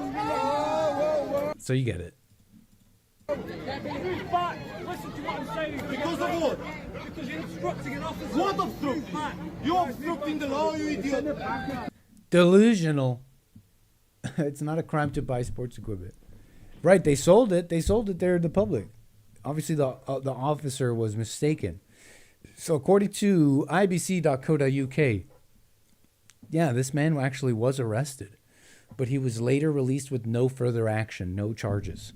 So you get it. move back. Listen to what I'm saying. Because of what? Because you're obstructing an officer. What obstructing? You're obstructing the law, you idiot. Delusional. It's not a crime to buy sports equipment. Right, they sold it. They sold it there to the public. Obviously, the officer was mistaken. So according to ibc.co.uk, yeah, this man actually was arrested, but he was later released with no further action, no charges.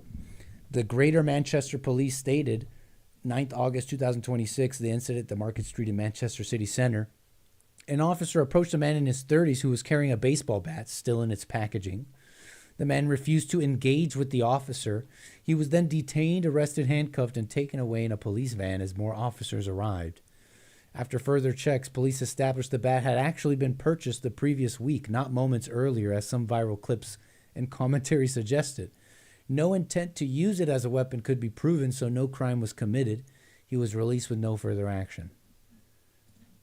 The Greater Manchester Police stated, 9th August 2026, the incident at the Market Street in Manchester City Centre. An officer approached a man in his 30s who was carrying a baseball bat, still in its packaging. The man refused to engage with the officer. He was then detained, arrested, handcuffed, and taken away in a police van as more officers arrived. After further checks, police established the bat had actually been purchased the previous week, not moments earlier, as some viral clips and commentary suggested. No intent to use it as a weapon could be proven, so no crime was committed. He was released with no further action.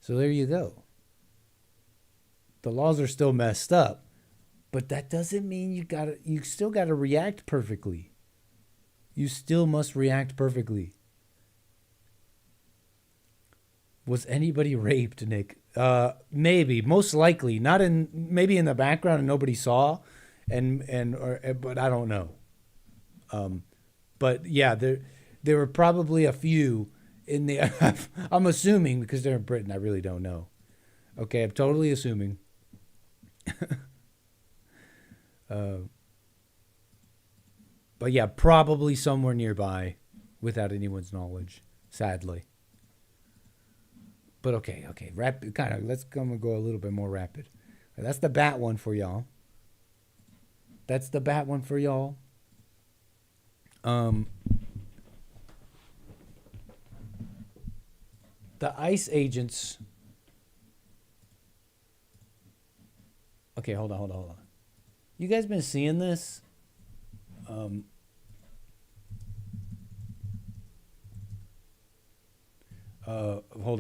So there you go. The laws are still messed up, but that doesn't mean you still gotta react perfectly. You still must react perfectly. Was anybody raped, Nick? Maybe, most likely. Maybe in the background and nobody saw, but I don't know. But yeah, there were probably a few in the. I'm assuming because they're in Britain. I really don't know. Okay, I'm totally assuming. But yeah, probably somewhere nearby, without anyone's knowledge. Sadly. But okay. Let's go a little bit more rapid. That's the bat one for y'all. The ICE agents. Okay, hold on. You guys been seeing this? Hold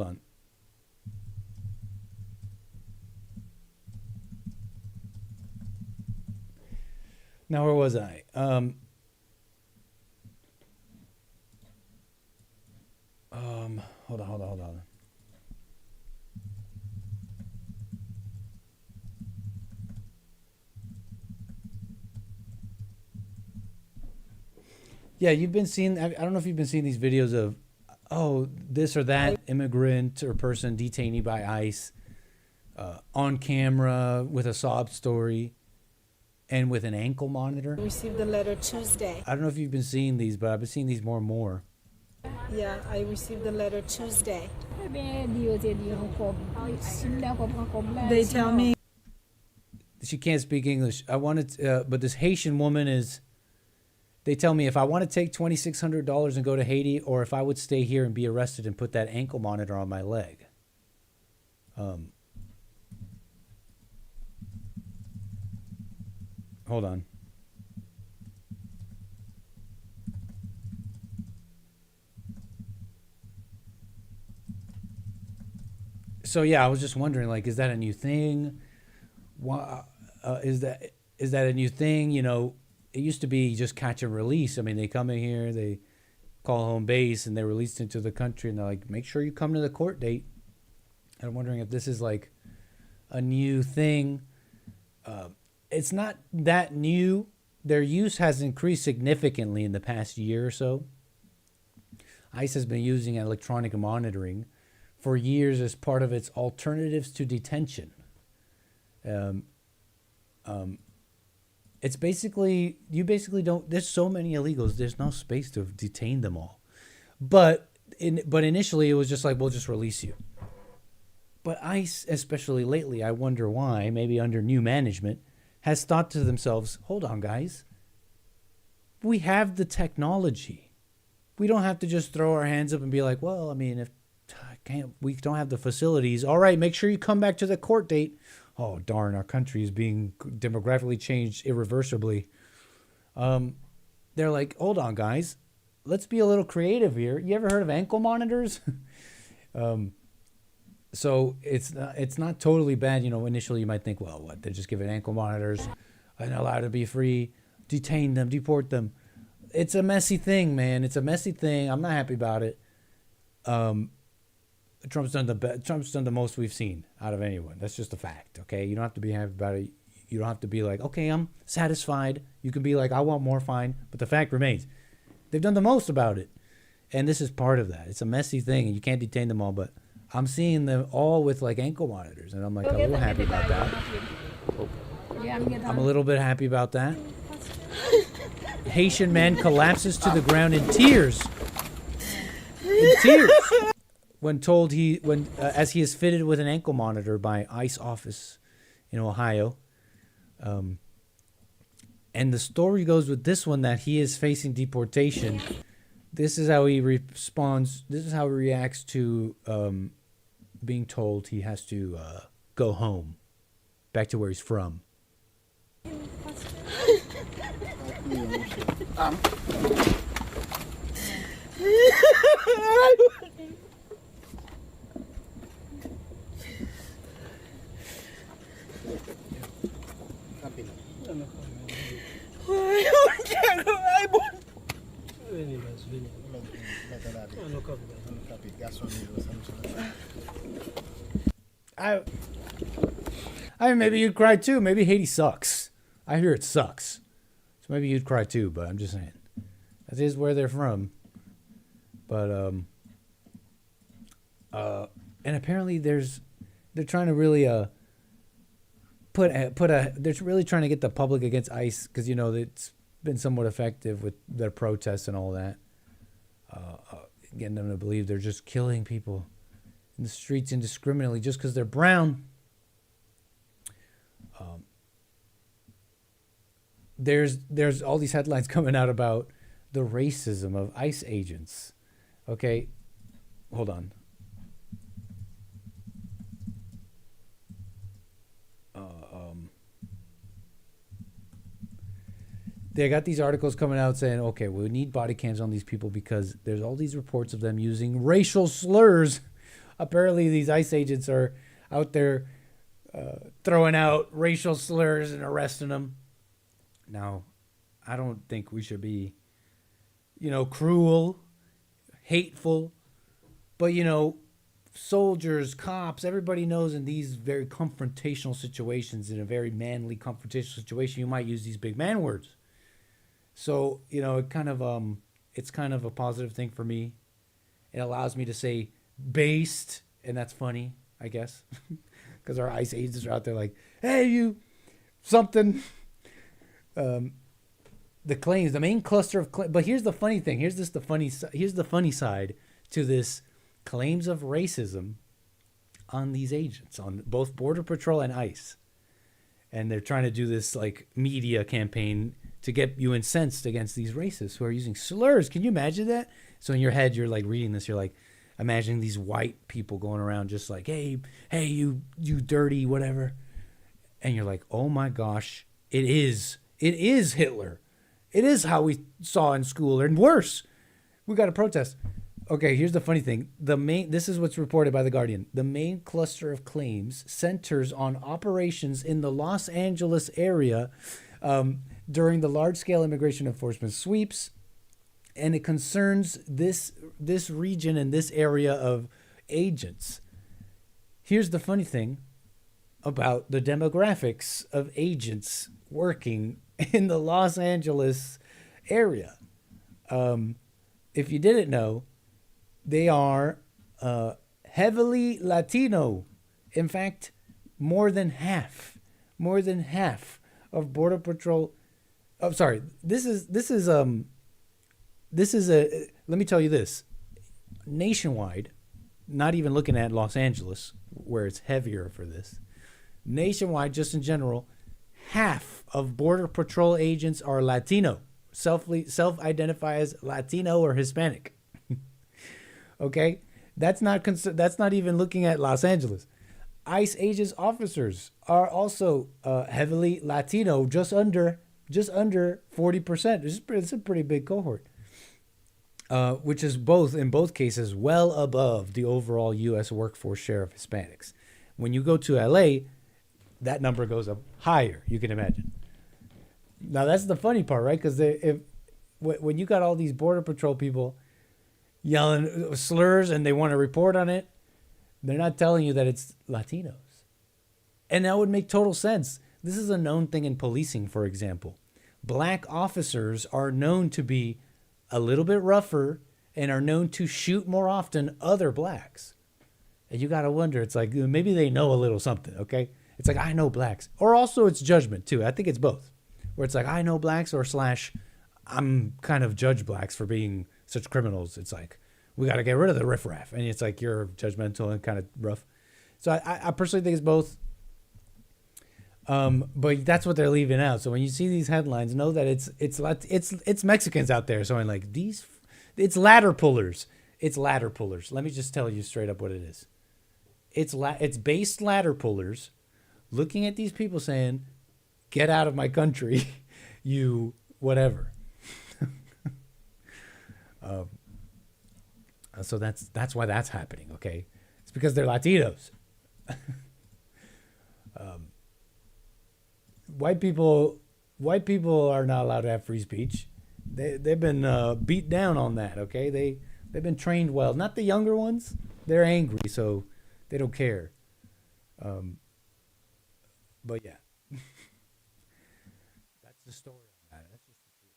on. Now, where was I? Hold on. Yeah, you've been seeing, I don't know if you've been seeing these videos of, this or that immigrant or person detainee by ICE on camera with a sob story and with an ankle monitor. Received the letter Tuesday. I don't know if you've been seeing these, but I've been seeing these more and more. Yeah, I received the letter Tuesday. They tell me she can't speak English. But this Haitian woman they tell me if I want to take $2,600 and go to Haiti, or if I would stay here and be arrested and put that ankle monitor on my leg. Hold on. So yeah, I was just wondering, like, is that a new thing? Is that a new thing? You know, it used to be just catch and release. I mean, they come in here, they call home base, and they're released into the country, and they're like, make sure you come to the court date. And I'm wondering if this is like a new thing. It's not that new, their use has increased significantly in the past year or so. ICE has been using electronic monitoring for years as part of its alternatives to detention. It's basically, you basically don't, there's so many illegals, there's no space to detain them all. But initially it was just like, we'll just release you. But ICE, especially lately, I wonder why, maybe under new management, has thought to themselves, hold on, guys. We have the technology. We don't have to just throw our hands up and be like, well, I mean, if we don't have the facilities. All right, make sure you come back to the court date. Oh, darn, our country is being demographically changed irreversibly. They're like, hold on, guys. Let's be a little creative here. You ever heard of ankle monitors? So it's not totally bad. You know, initially you might think, well, what? They're just giving ankle monitors and allowed to be free, detain them, deport them. It's a messy thing, man. It's a messy thing. I'm not happy about it. Trump's done the most we've seen out of anyone. That's just a fact, okay? You don't have to be happy about it. You don't have to be like, okay, I'm satisfied. You can be like, I want more, fine. But the fact remains, they've done the most about it. And this is part of that. It's a messy thing, and you can't detain them all, but I'm seeing them all with like ankle monitors, and I'm like a little happy about that. I'm a little bit happy about that. Haitian man collapses to the ground in tears. In tears. When told as he is fitted with an ankle monitor by ICE office in Ohio. And the story goes with this one that he is facing deportation. This is how he responds. This is how he reacts to being told he has to go home, back to where he's from. I mean, maybe you'd cry too. Maybe Haiti sucks. I hear it sucks. So maybe you'd cry too, but I'm just saying. That is where they're from. But, and apparently they're trying to really, they're really trying to get the public against ICE because, you know, it's been somewhat effective with their protests and all that. Getting them to believe they're just killing people in the streets indiscriminately just because they're brown. There's all these headlines coming out about the racism of ICE agents. Okay, hold on. They got these articles coming out saying, okay, we need body cams on these people because there's all these reports of them using racial slurs. Apparently, these ICE agents are out there throwing out racial slurs and arresting them. Now, I don't think we should be, you know, cruel, hateful, but, you know, soldiers, cops, everybody knows in these very confrontational situations, in a very manly confrontational situation, you might use these big man words. So, you know, it's kind of a positive thing for me. It allows me to say based, and that's funny, I guess, because our ICE agents are out there like, hey, you, something. The claims, the main cluster of claims, but here's the funny thing. Here's the funny side to this claims of racism on these agents, on both Border Patrol and ICE. And they're trying to do this like media campaign to get you incensed against these racists who are using slurs. Can you imagine that? So in your head, you're like reading this, you're like imagining these white people going around just like, hey, you dirty, whatever. And you're like, oh my gosh, it is Hitler. It is how we saw in school, and worse. We got to protest. Okay, here's the funny thing. This is what's reported by The Guardian. The main cluster of claims centers on operations in the Los Angeles area during the large-scale immigration enforcement sweeps, and it concerns this region and this area of agents. Here's the funny thing about the demographics of agents working in the Los Angeles area. If you didn't know, they are heavily Latino. In fact, more than half of Border Patrol. Oh, sorry. This is let me tell you this. Nationwide, not even looking at Los Angeles, where it's heavier for this. Nationwide, just in general, half of Border Patrol agents are Latino. Self-identify as Latino or Hispanic. Okay? That's not even looking at Los Angeles. ICE agents officers are also heavily Latino, just under 40%. It's a pretty big cohort. Which is in both cases well above the overall U.S. workforce share of Hispanics. When you go to L.A., that number goes up higher, you can imagine. Now, that's the funny part, right? Because when you got all these Border Patrol people yelling slurs and they want to report on it, they're not telling you that it's Latinos. And that would make total sense. This is a known thing in policing, for example. Black officers are known to be a little bit rougher and are known to shoot more often other blacks. And you got to wonder, it's like, maybe they know a little something, okay? It's like, I know blacks. Or also it's judgment too. I think it's both. Where it's like, I know blacks or / I'm kind of judge blacks for being such criminals. It's like, we got to get rid of the riffraff. And it's like, you're judgmental and kind of rough. So I personally think it's both. But that's what they're leaving out. So when you see these headlines, know that it's Mexicans out there. So I'm like, it's ladder pullers. It's ladder pullers. Let me just tell you straight up what it is. It's based ladder pullers looking at these people saying, get out of my country, you whatever. So that's why that's happening. Okay, it's because they're Latinos. White people are not allowed to have free speech. They've been beat down on that. Okay, they've been trained well. Not the younger ones. They're angry, so they don't care. But yeah, that's the story on that. That's just the truth.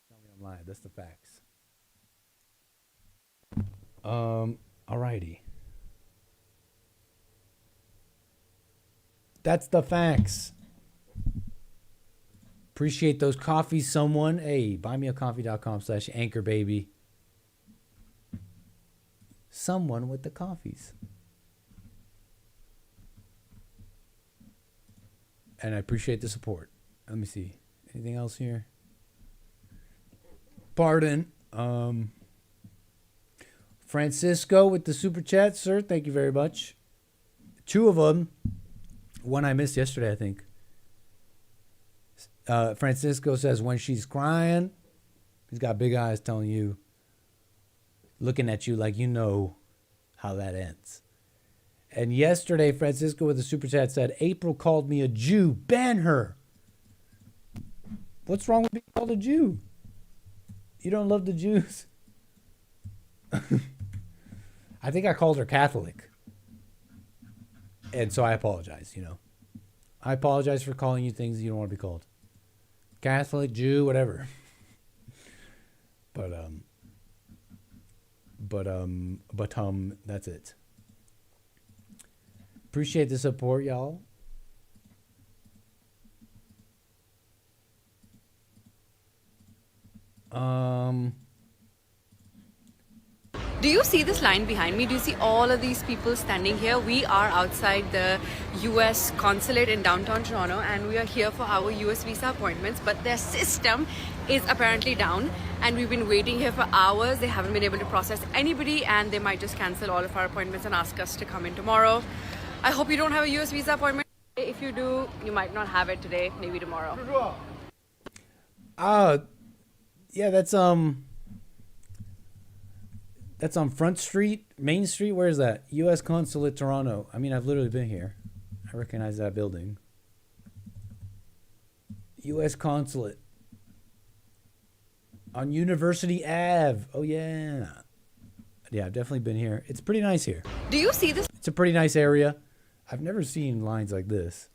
Tell me I'm lying. That's the facts. Alrighty. That's the facts. Appreciate those coffees, someone. Hey, buymeacoffee.com/anchor, baby. Someone with the coffees. And I appreciate the support. Let me see. Anything else here? Pardon. Francisco with the super chat, sir. Thank you very much. 2 of them. One I missed yesterday, I think. Francisco says, when she's crying, he's got big eyes telling you, looking at you like you know how that ends. And yesterday, Francisco with the super chat said, April called me a Jew. Ban her. What's wrong with being called a Jew? You don't love the Jews? I think I called her Catholic. And so I apologize, I apologize for calling you things you don't want to be called. Catholic, Jew, whatever. But that's it. Appreciate the support, y'all. Do you see this line behind me? Do you see all of these people standing here? We are outside the US consulate in downtown Toronto, and we are here for our US visa appointments, but their system is apparently down, and we've been waiting here for hours. They haven't been able to process anybody, and they might just cancel all of our appointments and ask us to come in tomorrow. I hope you don't have a US visa appointment. If you do, you might not have it today, maybe tomorrow. Yeah, that's on Front Street, Main Street. Where is that? U.S. Consulate, Toronto. I mean, I've literally been here. I recognize that building. U.S. Consulate. On University Ave. Oh, yeah. Yeah, I've definitely been here. It's pretty nice here. Do you see this? It's a pretty nice area. I've never seen lines like this.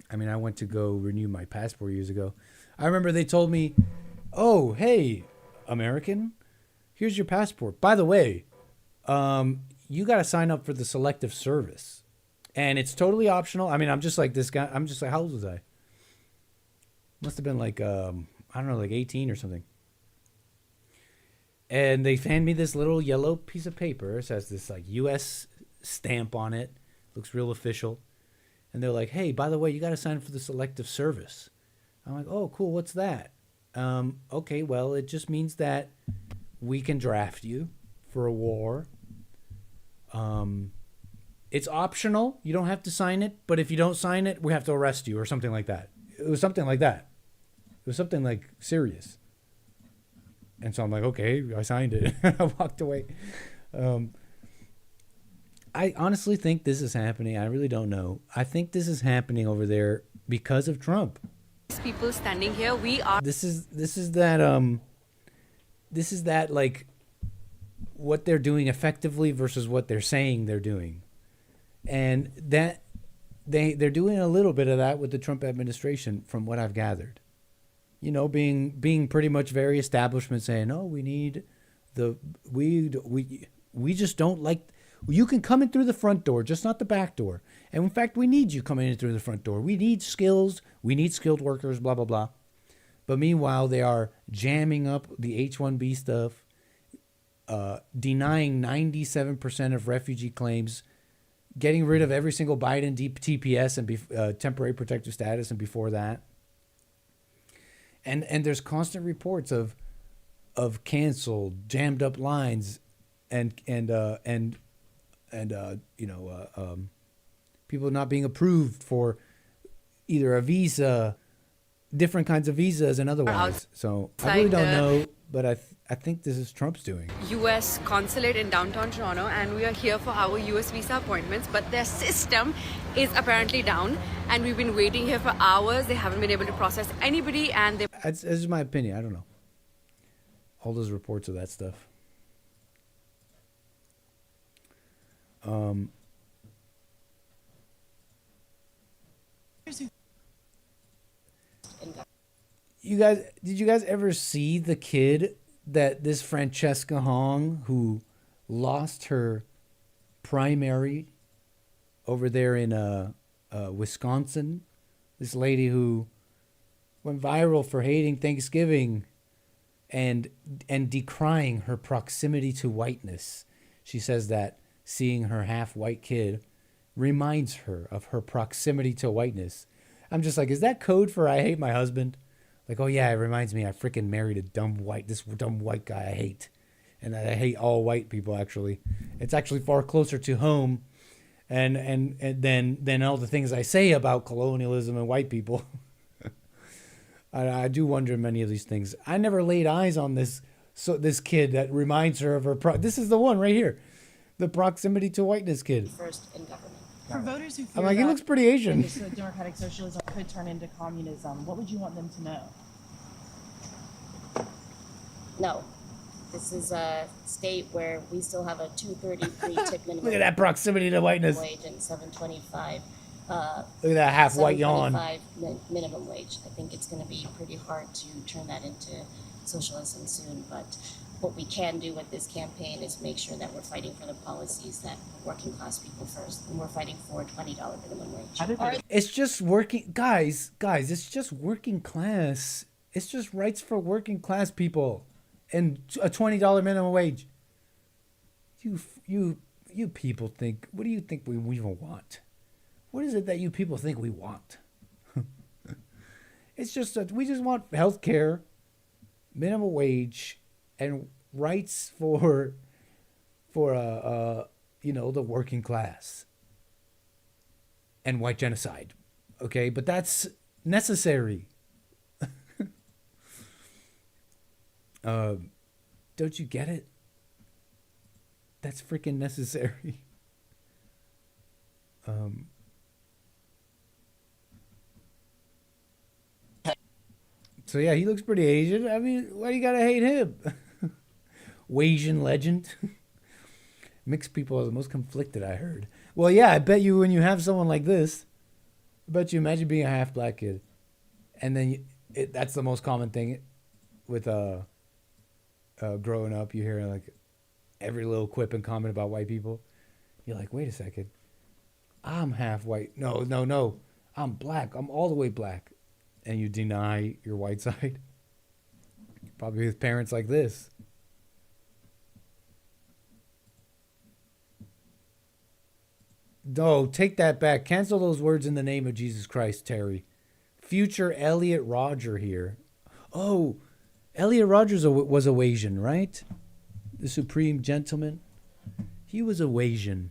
I mean, I went to go renew my passport years ago. I remember they told me, "Oh, hey, American, here's your passport. By the way, you got to sign up for the selective service, and it's totally optional." I mean, I'm just like this guy. I'm just like, how old was I? Must have been like, I don't know, like 18 or something. And they hand me this little yellow piece of paper. It has this like U.S. stamp on it. Looks real official. And they're like, "Hey, by the way, you got to sign up for the selective service." I'm like, "Oh, cool. What's that?" Okay, well, it just means that we can draft you for a war. It's optional. You don't have to sign it. But if you don't sign it, we have to arrest you or something like that. It was something like that. It was something like serious. And so I'm like, okay, I signed it. I walked away. I honestly think this is happening. I really don't know. I think this is happening over there because of Trump. People standing here, we are. This is that like what they're doing effectively versus what they're saying they're doing, and that they're doing a little bit of that with the Trump administration, from what I've gathered. You know, being pretty much very establishment, saying, "Oh, we need we just don't like." You can come in through the front door, just not the back door. And in fact, we need you coming in through the front door. We need skills. We need skilled workers, blah, blah, blah. But meanwhile, they are jamming up the H-1B stuff, denying 97% of refugee claims, getting rid of every single Biden TPS and temporary protective status and before that. And there's constant reports of canceled, jammed up lines and people not being approved for either a visa, different kinds of visas and otherwise. So I really don't know, but I think this is Trump's doing. U.S. consulate in downtown Toronto, and we are here for our U.S. visa appointments, but their system is apparently down, and we've been waiting here for hours. They haven't been able to process anybody, and they... That's just my opinion. I don't know. All those reports of that stuff. Did you guys ever see the kid that this Francesca Hong, who lost her primary over there in Wisconsin? This lady who went viral for hating Thanksgiving and decrying her proximity to whiteness. She says that seeing her half-white kid reminds her of her proximity to whiteness. I'm just like, is that code for I hate my husband? Like, oh yeah, it reminds me I freaking married this dumb white guy I hate. And I hate all white people, actually. It's actually far closer to home and than all the things I say about colonialism and white people. I do wonder many of these things. I never laid eyes on this kid that reminds her of her this is the one right here. The proximity to whiteness kid. First in government. For voters who fear I'm like, he looks pretty Asian. Democratic socialism could turn into communism, what would you want them to know? No. This is a state where we still have a $2.33 tip minimum. Look at that proximity to whiteness. Wage and $7.25. Look at that half-white yawn. Minimum wage. I think it's going to be pretty hard to turn that into socialism soon, but what we can do with this campaign is make sure that we're fighting for the policies that working class people first, and we're fighting for a $20 minimum wage. It's just working, guys, it's just working class. It's just rights for working class people and a $20 minimum wage. You people think, what do you think we even want? What is it that you people think we want? It's just that we just want health care, minimum wage, and rights for the working class and white genocide. Okay, but that's necessary. Don't you get it? That's freaking necessary. So yeah, he looks pretty Asian. I mean, why do you gotta hate him? Asian legend. Mixed people are the most conflicted, I heard. Well, yeah, I bet you when you have someone like this, But you imagine being a half black kid, and then that's the most common thing with growing up. You hear like every little quip and comment about white people. You're like, wait a second, I'm half white. No, I'm black. I'm all the way black, and you deny your white side. Probably with parents like this. No, take that back. Cancel those words in the name of Jesus Christ, Terry. Future Elliot Rodger here. Oh, Elliot Rodgers was a Asian, right? The supreme gentleman. He was a Asian.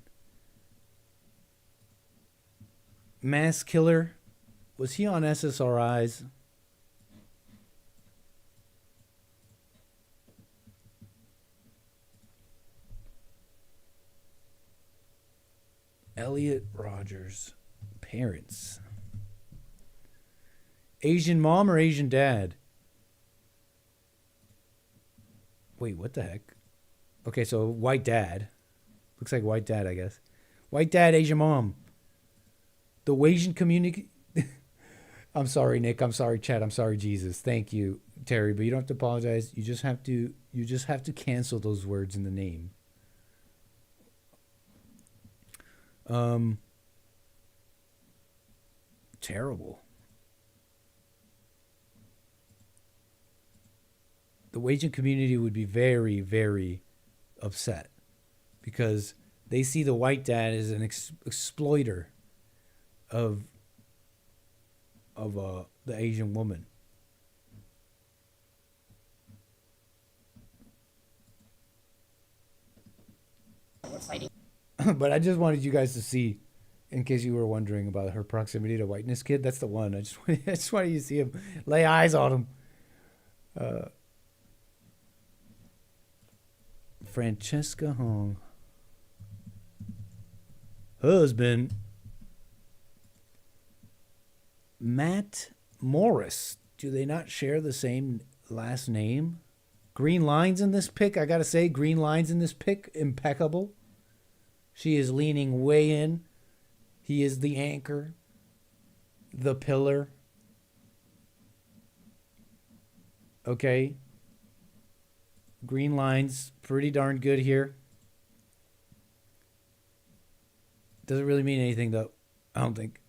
Mass killer. Was he on SSRIs? Elliot Rodgers. Parents. Asian mom or Asian dad? Wait, what the heck? Okay, so white dad. Looks like white dad, I guess. White dad, Asian mom. The Asian community. I'm sorry, Nick. I'm sorry, Chad. I'm sorry, Jesus. Thank you, Terry. But you don't have to apologize. You just have to cancel those words in the name. Terrible. The Asian community would be very, very upset because they see the white dad as an exploiter of the Asian woman. We're fighting. But I just wanted you guys to see, in case you were wondering about her proximity to whiteness kid. That's the one. I just wanted you to see him, lay eyes on him. Francesca Hong. Husband. Matt Morris. Do they not share the same last name? Green lines in this pic. I gotta say, green lines in this pic. Impeccable. She is leaning way in. He is the anchor. The pillar. Okay. Green lines. Pretty darn good here. Doesn't really mean anything, though. I don't think.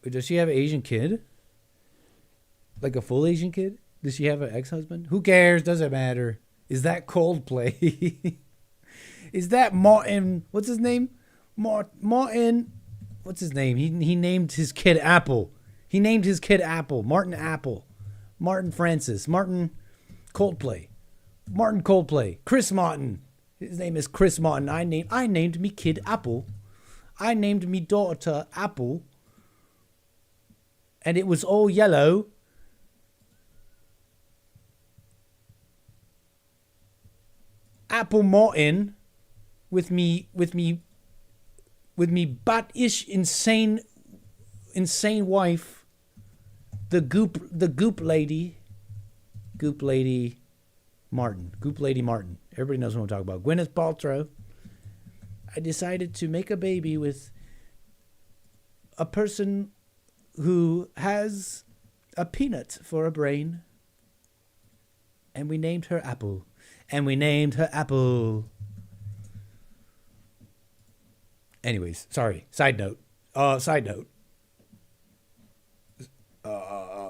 Does she have an Asian kid? Like a full Asian kid? Does she have an ex-husband? Who cares? Doesn't matter. Is that Coldplay? Is that Martin? What's his name? Martin. What's his name? He named his kid Apple. He named his kid Apple. Martin Apple. Martin Francis. Martin Coldplay. Martin Coldplay. Chris Martin. His name is Chris Martin. I named me kid Apple. I named me daughter Apple. And it was all yellow. Apple Martin with me bat-ish insane wife, the goop lady Martin. Everybody knows what I'm talking about. Gwyneth Paltrow. I decided to make a baby with a person who has a peanut for a brain. And we named her Apple. Anyways, sorry. Side note.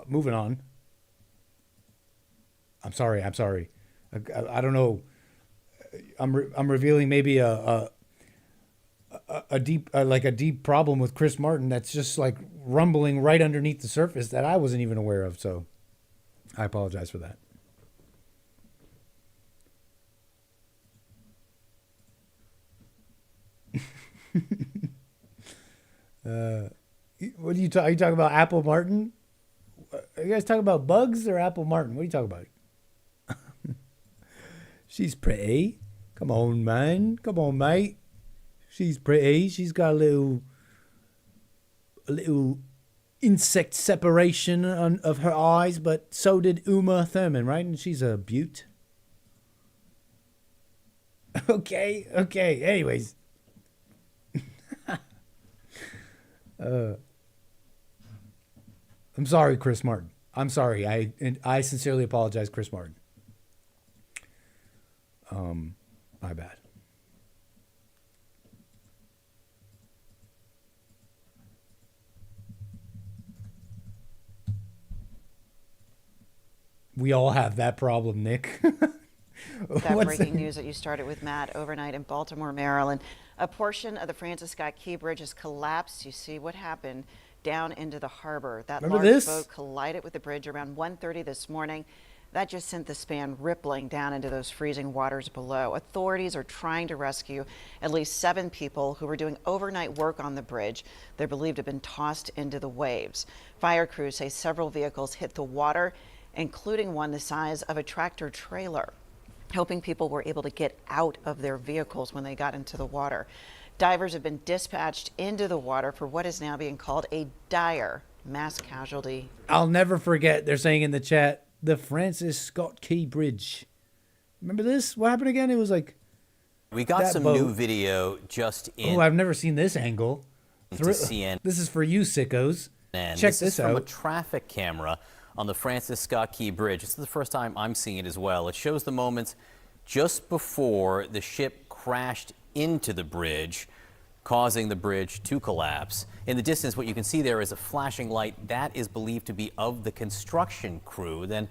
Moving on. I'm sorry. I don't know. I'm revealing maybe a deep problem with Chris Martin that's just like rumbling right underneath the surface that I wasn't even aware of. So I apologize for that. What are you talking about? Apple Martin? Are you guys talking about Bugs or Apple Martin? What are you talking about? She's pretty. Come on, man. Come on, mate. She's pretty. She's got a little insect separation of her eyes, but so did Uma Thurman, right? And she's a beaut. Okay. Anyways. I'm sorry, Chris Martin. I'm sorry. I sincerely apologize, Chris Martin. My bad. We all have that problem, Nick. That breaking news that you started with, Matt, overnight in Baltimore, Maryland. A portion of the Francis Scott Key Bridge has collapsed. You see what happened down into the harbor. That Remember large this? boat collided with the bridge around 1:30 this morning. That just sent the span rippling down into those freezing waters below. Authorities are trying to rescue at least 7 people who were doing overnight work on the bridge. They're believed to have been tossed into the waves. Fire crews say several vehicles hit the water, including one the size of a tractor trailer. Helping people were able to get out of their vehicles when they got into the water. Divers have been dispatched into the water for what is now being called a dire mass casualty. I'll never forget, they're saying in the chat, the Francis Scott Key Bridge. Remember this? What happened again? It was like... We got some new video just in. Oh, I've never seen this angle. To CNN. This is for you, sickos. And Check this this is from out. a traffic camera on the Francis Scott Key Bridge. This is the first time I'm seeing it as well. It shows the moments just before the ship crashed into the bridge, causing the bridge to collapse. In the distance, what you can see there is a flashing light. That is believed to be of the construction crew. Then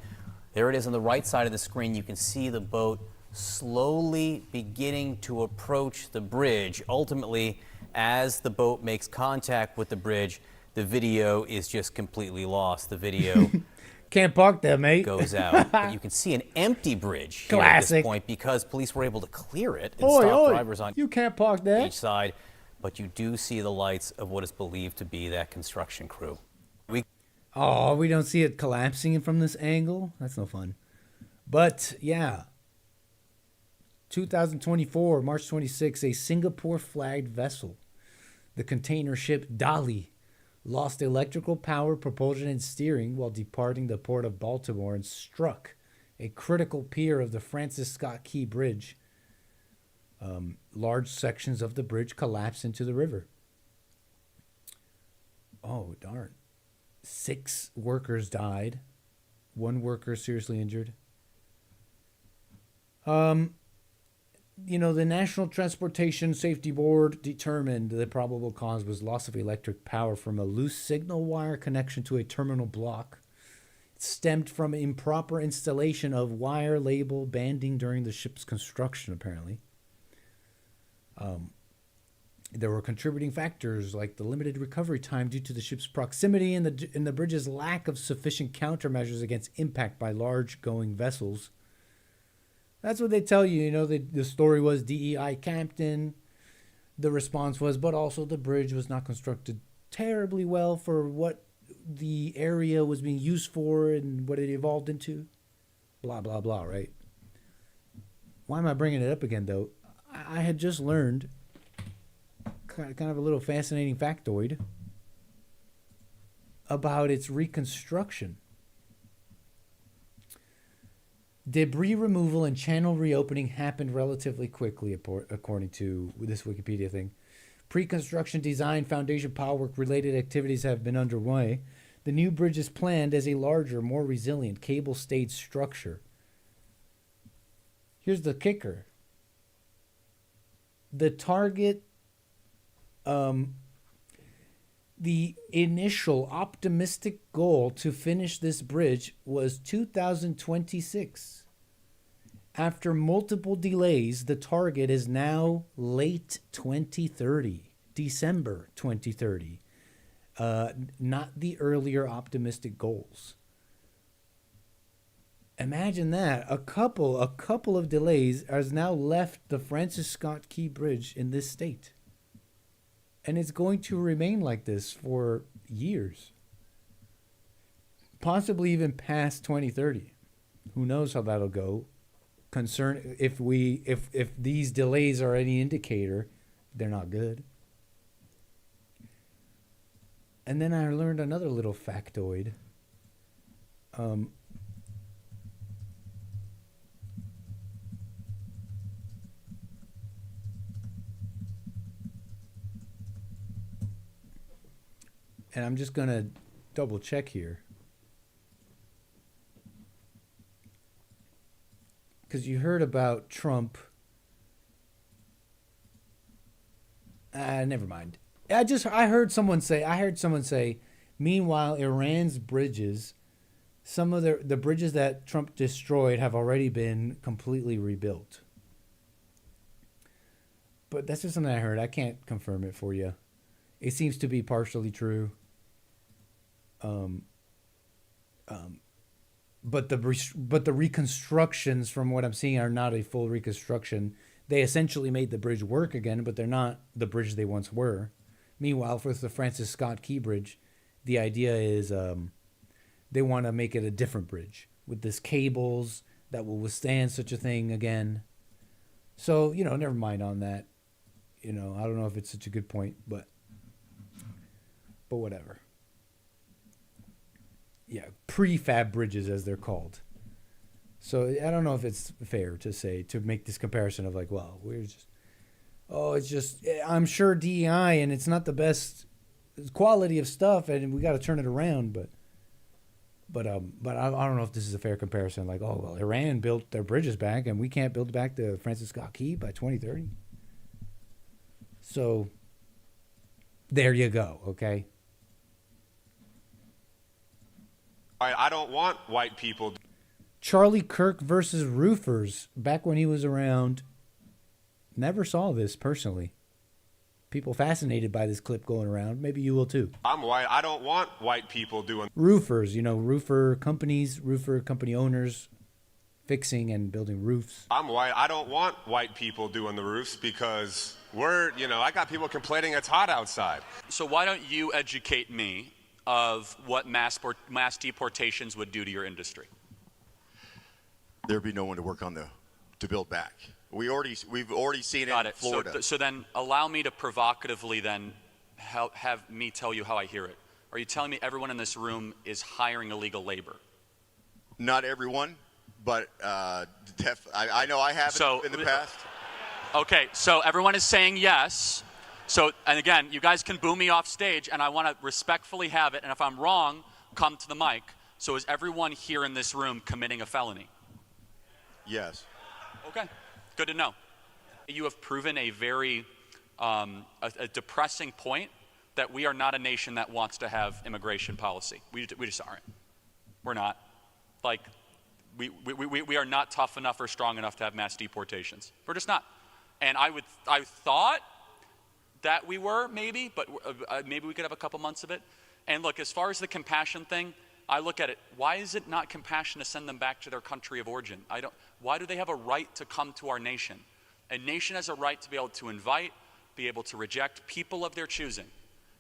there it is on the right side of the screen. You can see the boat slowly beginning to approach the bridge. Ultimately, as the boat makes contact with the bridge, the video is just completely lost. The video can't park there, mate. Goes out. But you can see an empty bridge here at this Classic. point because police were able to clear it and Oi, stop oi, drivers on you can't park there. each side. But you do see the lights of what is believed to be that construction crew. Oh, we don't see it collapsing from this angle? That's no fun. But, yeah. 2024, March 26, a Singapore-flagged vessel, the container ship Dali, lost electrical power, propulsion, and steering while departing the port of Baltimore and struck a critical pier of the Francis Scott Key Bridge. Large sections of the bridge collapsed into the river. Oh, darn. 6 workers died. 1 worker seriously injured. You know, the National Transportation Safety Board determined the probable cause was loss of electric power from a loose signal wire connection to a terminal block. It stemmed from improper installation of wire label banding during the ship's construction, apparently. There were contributing factors like the limited recovery time due to the ship's proximity and the bridge's lack of sufficient countermeasures against impact by large-going vessels. That's what they tell you. You know, the story was DEI Campton. The response was, but also the bridge was not constructed terribly well for what the area was being used for and what it evolved into. Blah, blah, blah, right? Why am I bringing it up again, though? I had just learned kind of a little fascinating factoid about its reconstruction. Debris removal and channel reopening happened relatively quickly, according to this Wikipedia thing. Pre-construction design, foundation, power work related activities have been underway. The new bridge is planned as a larger, more resilient cable-stayed structure. Here's the kicker. The target, the initial optimistic goal to finish this bridge was 2026. After multiple delays, the target is now late 2030, December 2030, not the earlier optimistic goals. Imagine that. A couple of delays has now left the Francis Scott Key Bridge in this state. And it's going to remain like this for years. Possibly even past 2030. Who knows how that'll go. If these delays are any indicator, they're not good. And then I learned another little factoid. and I'm just going to double check here. Because you heard about Trump. Never mind. I heard someone say, meanwhile, Iran's bridges, some of the bridges that Trump destroyed have already been completely rebuilt. But that's just something I heard. I can't confirm it for you. It seems to be partially true. But the reconstructions, from what I'm seeing, are not a full reconstruction. They essentially made the bridge work again, but they're not the bridge they once were. Meanwhile, for the Francis Scott Key Bridge, the idea is they want to make it a different bridge with this cables that will withstand such a thing again. So, never mind on that. I don't know if it's such a good point, but whatever. Yeah, prefab bridges, as they're called. So I don't know if it's fair to make this comparison of like, well, I'm sure DEI and it's not the best quality of stuff and we got to turn it around, but I don't know if this is a fair comparison. Like, oh, well, Iran built their bridges back and we can't build back the Francis Scott Key by 2030. So there you go. Okay. I don't want white people. Charlie Kirk versus roofers. Back when he was around. Never saw this personally. People fascinated by this clip going around. Maybe you will too. I'm white. I don't want white people doing. Roofers, roofer company owners fixing and building roofs. I'm white. I don't want white people doing the roofs because I got people complaining it's hot outside. So why don't you educate me of what mass deportations would do to your industry? There'd be no one to work on to build back. We've already seen it in Florida. So then allow me to provocatively then have me tell you how I hear it. Are you telling me everyone in this room is hiring illegal labor? Not everyone, but I know I have in the past. Okay, so everyone is saying yes. So, and again, you guys can boo me off stage, and I want to respectfully have it. And if I'm wrong, come to the mic. So is everyone here in this room committing a felony? Yes. Okay, good to know. You have proven a very a depressing point that we are not a nation that wants to have immigration policy. We just aren't. We're not. Like, we are not tough enough or strong enough to have mass deportations. We're just not. And I thought that we were, maybe, but maybe we could have a couple months of it. And look, as far as the compassion thing, I look at it, why is it not compassion to send them back to their country of origin? Why do they have a right to come to our nation? A nation has a right to be able to invite, be able to reject people of their choosing.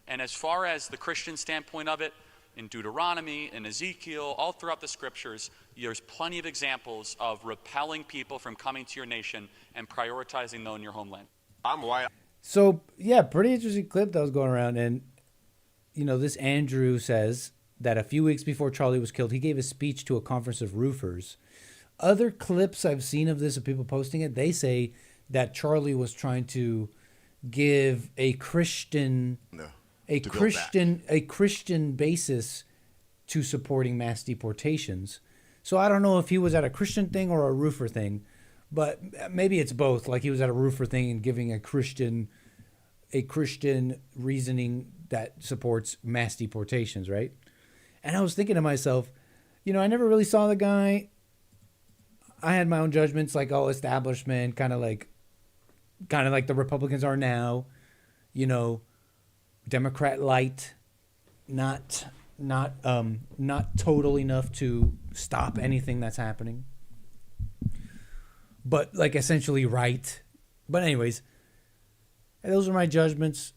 And as far as the Christian standpoint of it, in Deuteronomy, in Ezekiel, all throughout the scriptures, there's plenty of examples of repelling people from coming to your nation and prioritizing them in your homeland. I'm white. So, yeah, pretty interesting clip that was going around. And, this Andrew says that a few weeks before Charlie was killed, he gave a speech to a conference of roofers. Other clips I've seen of this, of people posting it, they say that Charlie was trying to give a Christian basis to supporting mass deportations. So I don't know if he was at a Christian thing or a roofer thing, but maybe it's both. Like he was at a roofer thing and giving a Christian reasoning that supports mass deportations, right? And I was thinking to myself, I never really saw the guy. I had my own judgments, like, establishment, kind of like the Republicans are now, Democrat light, not total enough to stop anything that's happening, but like essentially right. But anyways, those are my judgments.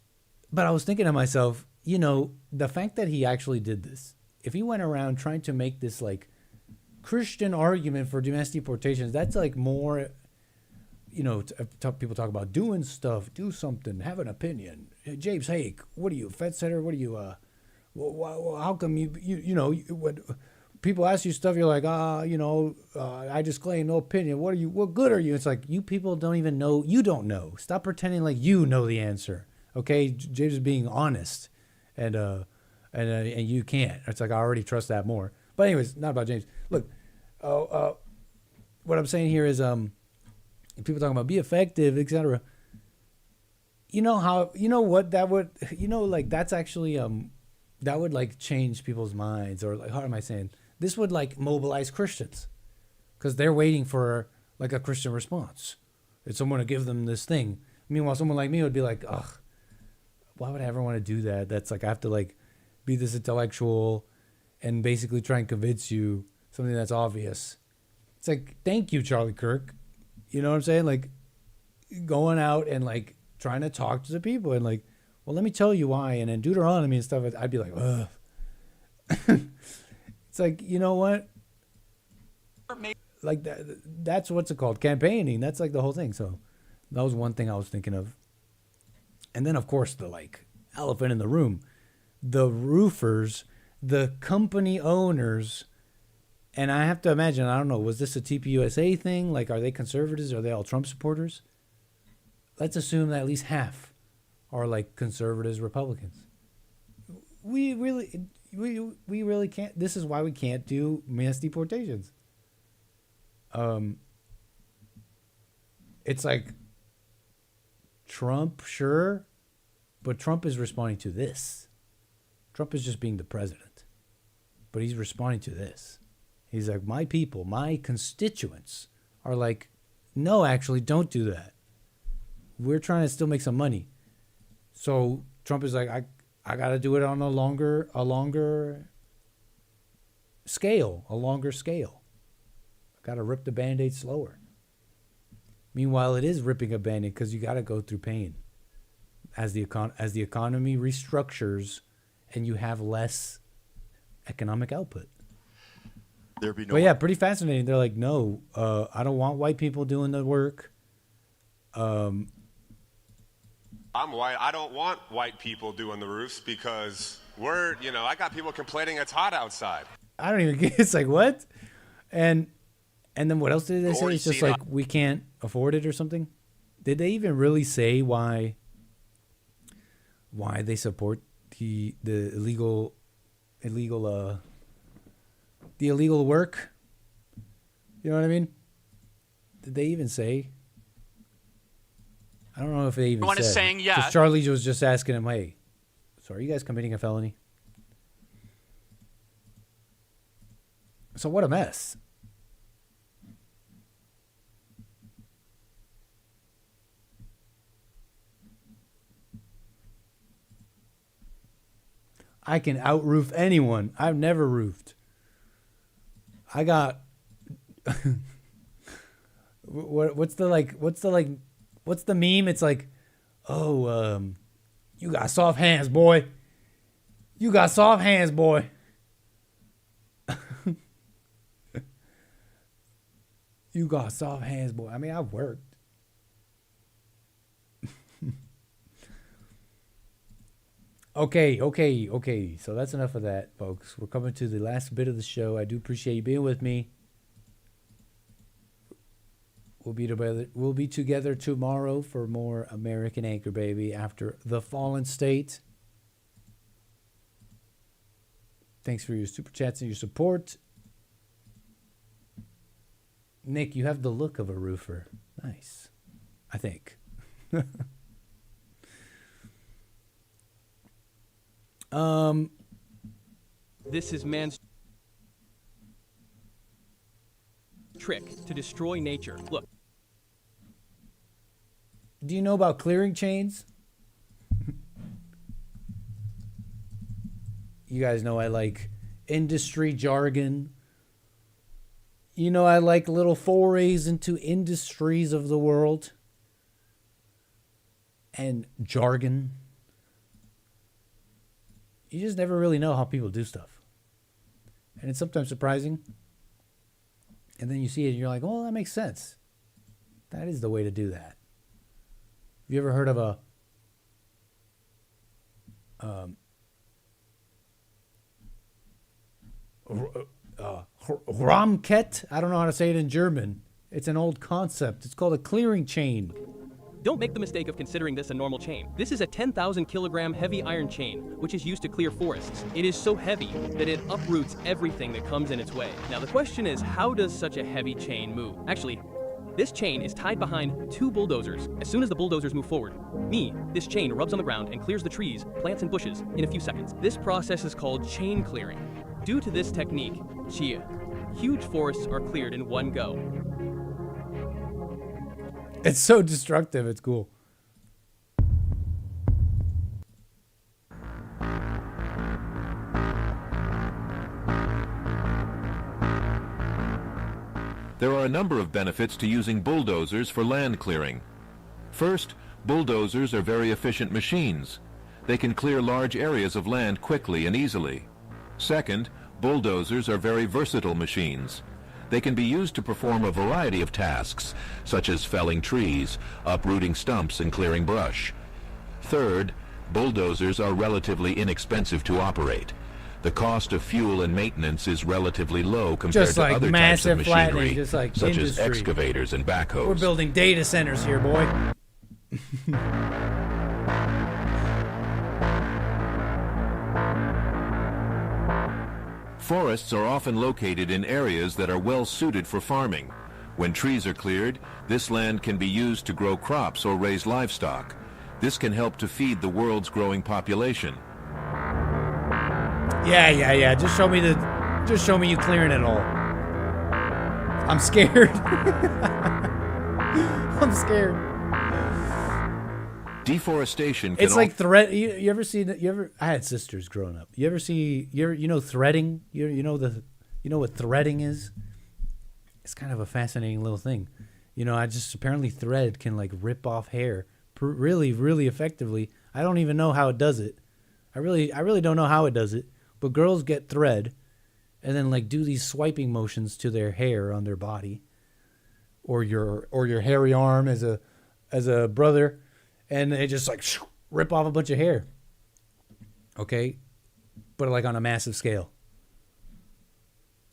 But I was thinking to myself, the fact that he actually did this, if he went around trying to make this like Christian argument for domestic deportations, that's like more, people talk about doing stuff, do something, have an opinion. James Hake, what are you, Fed Center? What are you, how come when people ask you stuff, you're like, I just claim no opinion. What good are you? It's like, you people don't even know, you don't know. Stop pretending like you know the answer. Okay? James is being honest and and you can't. It's like I already trust that more. But anyways, not about James. Look, what I'm saying here is people talking about be effective, etc. You know how, you know what that would, you know, like that's actually that would like change people's minds, or like, how am I saying? This would like mobilize Christians because they're waiting for like a Christian response. It's someone to give them this thing. Meanwhile, someone like me would be like, ugh, why would I ever want to do that? That's like, I have to like be this intellectual and basically try and convince you something that's obvious. It's like, thank you, Charlie Kirk. You know what I'm saying? Like going out and like trying to talk to the people and like, well, let me tell you why. And then Deuteronomy and stuff, I'd be like, ugh. It's like, you know what? Like that's what's it called? Campaigning. That's like the whole thing. So that was one thing I was thinking of. And then of course the like elephant in the room, the roofers, the company owners. And I have to imagine, I don't know, was this a TPUSA thing? Like, are they conservatives? Are they all Trump supporters? Let's assume that at least half are like conservatives, Republicans. We really can't. This is why we can't do mass deportations. It's like Trump, sure, but Trump is responding to this. Trump is just being the president, but he's responding to this. He's like, my people, my constituents are like, no, actually, don't do that. We're trying to still make some money. So Trump is like, I got to do it on a longer scale. I got to rip the Band-Aid slower. Meanwhile, it is ripping a Band-Aid because you got to go through pain as the economy restructures and you have less economic output. There be no. But yeah, pretty fascinating. They're like, no, I don't want white people doing the work. I'm white. I don't want white people doing the roofs because I got people complaining it's hot outside. I don't even get. It's like what? And then what else did they say? It's just like we can't afford it or something. Did they even really say why they support the illegal work? You know what I mean? Did they even say? I don't know if they even Everyone said. is saying yes. Because Charlie was just asking him, hey, so are you guys committing a felony? So what a mess. I can out-roof anyone. I've never roofed. I got what's the meme? It's like, oh, you got soft hands, boy. You got soft hands, boy. You got soft hands, boy. I mean, I've worked. Okay. So that's enough of that, folks. We're coming to the last bit of the show. I do appreciate you being with me. We'll be together tomorrow for more American Anchor Baby after The Fallen State. Thanks for your super chats and your support. Nick, you have the look of a roofer. Nice. I think. This is man's trick to destroy nature. Look. Do you know about clearing chains? You guys know I like industry jargon. You know I like little forays into industries of the world. And jargon. You just never really know how people do stuff. And it's sometimes surprising. And then you see it and you're like, oh, that makes sense. That is the way to do that. Have you ever heard of a Ramket? I don't know how to say it in German. It's an old concept. It's called a clearing chain. Don't make the mistake of considering this a normal chain. This is a 10,000 kilogram heavy iron chain, which is used to clear forests. It is so heavy that it uproots everything that comes in its way. Now the question is, how does such a heavy chain move? Actually, this chain is tied behind 2 bulldozers. As soon as the bulldozers move forward, this chain rubs on the ground and clears the trees, plants, and bushes in a few seconds. This process is called chain clearing. Due to this technique, huge forests are cleared in one go. It's so destructive, it's cool. There are a number of benefits to using bulldozers for land clearing. First, bulldozers are very efficient machines. They can clear large areas of land quickly and easily. Second, bulldozers are very versatile machines. They can be used to perform a variety of tasks, such as felling trees, uprooting stumps, and clearing brush. Third, bulldozers are relatively inexpensive to operate. The cost of fuel and maintenance is relatively low compared to other types of machinery, just like such industry. as excavators and backhoes. We're building data centers here, boy. Forests are often located in areas that are well suited for farming. When trees are cleared, this land can be used to grow crops or raise livestock. This can help to feed the world's growing population. Yeah. Just show me you clearing it all. I'm scared. I'm scared. Deforestation can It's like thread. You ever see that? I had sisters growing up. You know threading? You know what threading is? It's kind of a fascinating little thing. Apparently thread can like rip off hair really, really effectively. I don't even know how it does it. I really don't know how it does it. But girls get thread and then like do these swiping motions to their hair on their body, or your hairy arm as a brother, and they just like rip off a bunch of hair. Okay, but like on a massive scale.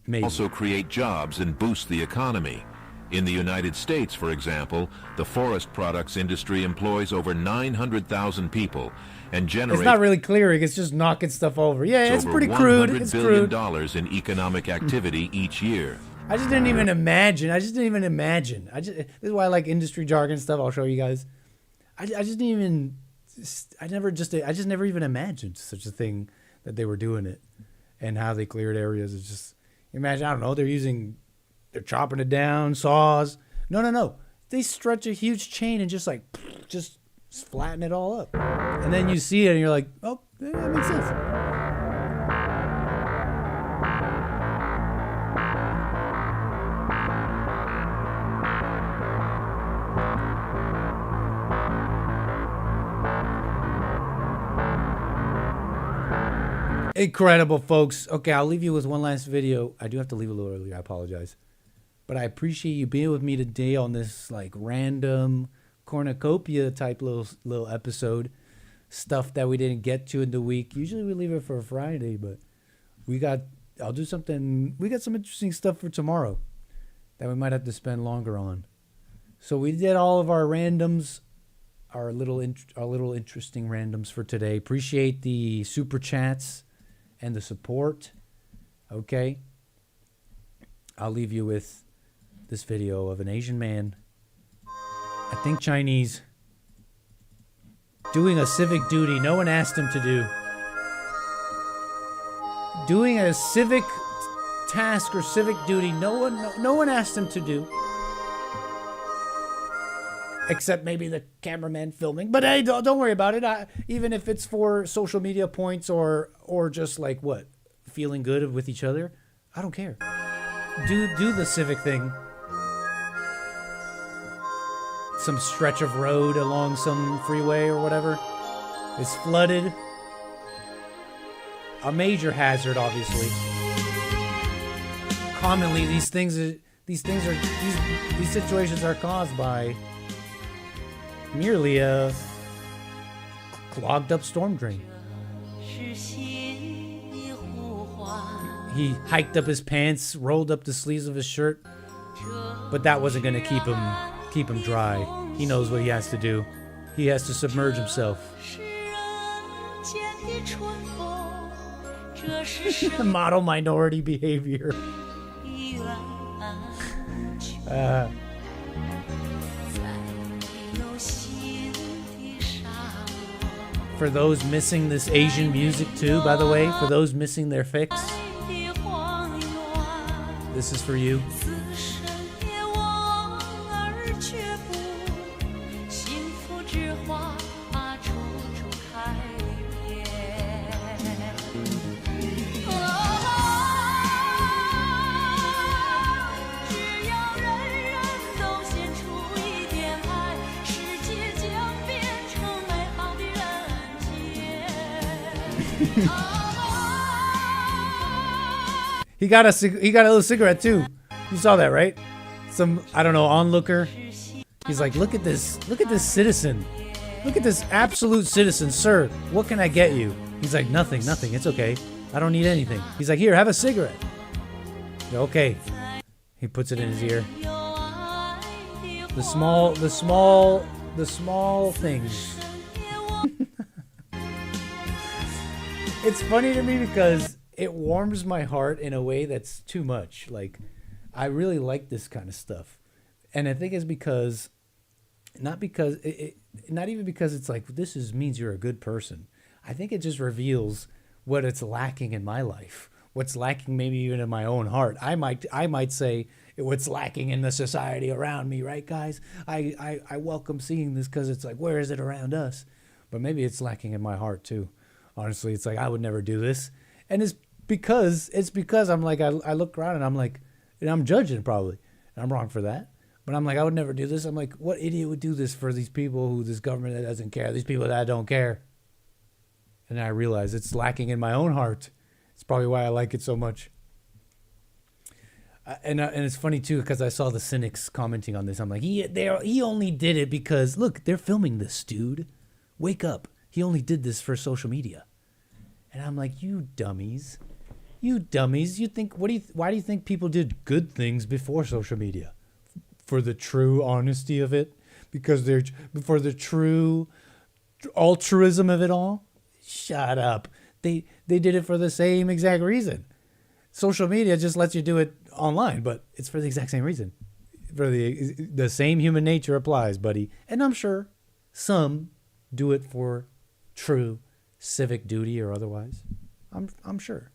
Maybe. Also create jobs and boost the economy. In the United States, for example, the forest products industry employs over 900,000 people and generates... It's not really clearing, it's just knocking stuff over. Yeah, it's pretty crude. It's $100 crude. billion in economic activity each year. I just didn't even imagine. This is why I like industry jargon stuff. I'll show you guys. I just never even imagined such a thing, that they were doing it and how they cleared areas. It's just, imagine, I don't know, they're chopping it down, saws. No. They stretch a huge chain and just flatten it all up. And then you see it and you're like, oh, yeah, that makes sense. Incredible, folks. Okay, I'll leave you with one last video. I do have to leave a little early. I apologize. But I appreciate you being with me today on this like random cornucopia type little episode. Stuff that we didn't get to in the week. Usually we leave it for Friday, but I'll do something. We got some interesting stuff for tomorrow that we might have to spend longer on. So we did all of our randoms, our little interesting randoms for today. Appreciate the super chats and the support. Okay. I'll leave you with this video of an Asian man, I think Chinese, doing a civic duty no one asked him to do. Doing a civic task or civic duty no one asked him to do. Except maybe the cameraman filming. But hey, don't worry about it. Even if it's for social media points or just like what? Feeling good with each other. I don't care. Do the civic thing. Some stretch of road along some freeway or whatever is flooded. A major hazard, obviously. Commonly, these situations are caused by merely a clogged up storm drain. He hiked up his pants, rolled up the sleeves of his shirt, but that wasn't going to keep him keep him dry. He knows what he has to do. He has to submerge himself. Model minority behavior. For those missing this Asian music too, by the way, for those missing their fix, this is for you. He got a little cigarette too. You saw that, right? Some, I don't know, onlooker. He's like, look at this citizen. Look at this absolute citizen, sir. What can I get you? He's like, nothing. It's okay. I don't need anything. He's like, here, have a cigarette. Okay. He puts it in his ear. The small things. It's funny to me because it warms my heart in a way that's too much. Like, I really like this kind of stuff. And I think it's because, not even because it's like, means you're a good person. I think it just reveals what it's lacking in my life. What's lacking maybe even in my own heart. I might say what's lacking in the society around me, right, guys? I welcome seeing this because it's like, where is it around us? But maybe it's lacking in my heart too. Honestly, it's like, I would never do this. And it's because I'm like, I look around and I'm like, and I'm judging probably. And I'm wrong for that. But I'm like, I would never do this. I'm like, what idiot would do this for these people this government that doesn't care, these people that don't care? And I realize it's lacking in my own heart. It's probably why I like it so much. And it's funny too, because I saw the cynics commenting on this. I'm like, he only did it because, look, they're filming this, dude. Wake up. He only did this for social media. And I'm like, you dummies. You think, why do you think people did good things before social media? For the true honesty of it? Because for the true altruism of it all? Shut up. They did it for the same exact reason. Social media just lets you do it online, but it's for the exact same reason. For the same human nature applies, buddy. And I'm sure some do it for true civic duty or otherwise. I'm sure.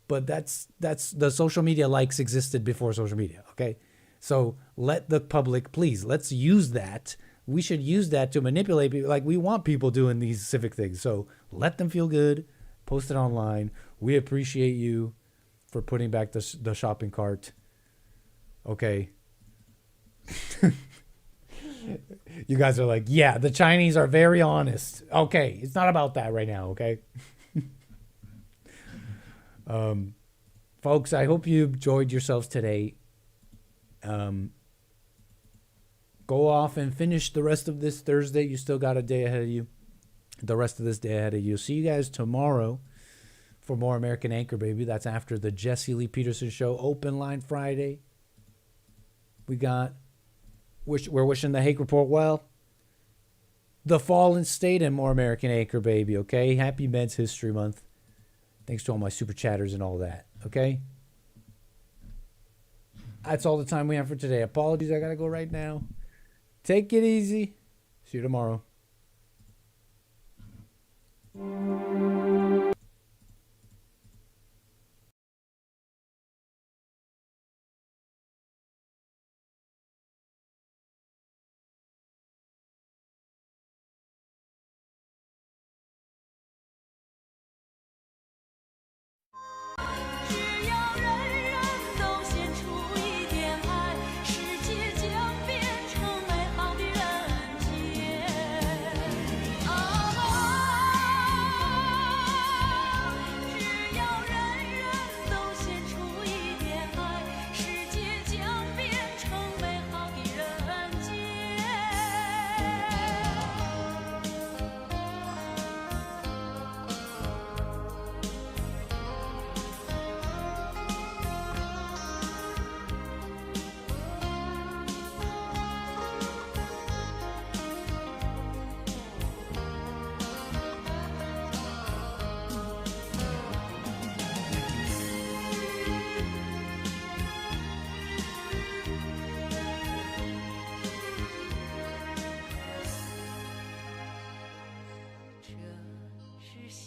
But that's the social media likes existed before social media, okay? So let the public, please, let's use that. We should use that to manipulate people. Like, we want people doing these civic things. So let them feel good. Post it online. We appreciate you for putting back the shopping cart. Okay. You guys are like, yeah, the Chinese are very honest. Okay, it's not about that right now, okay? Folks, I hope you enjoyed yourselves today. Go off and finish the rest of this Thursday. You still got a day ahead of you. The rest of this day ahead of you. See you guys tomorrow for more American Anchor Baby. That's after the Lee Peterson Show. Open Line Friday. We're wishing the Hake Report well. The Fallen State and more American Anchor Baby, okay? Happy Men's History Month. Thanks to all my super chatters and all that, okay? That's all the time we have for today. Apologies, I gotta go right now. Take it easy. See you tomorrow.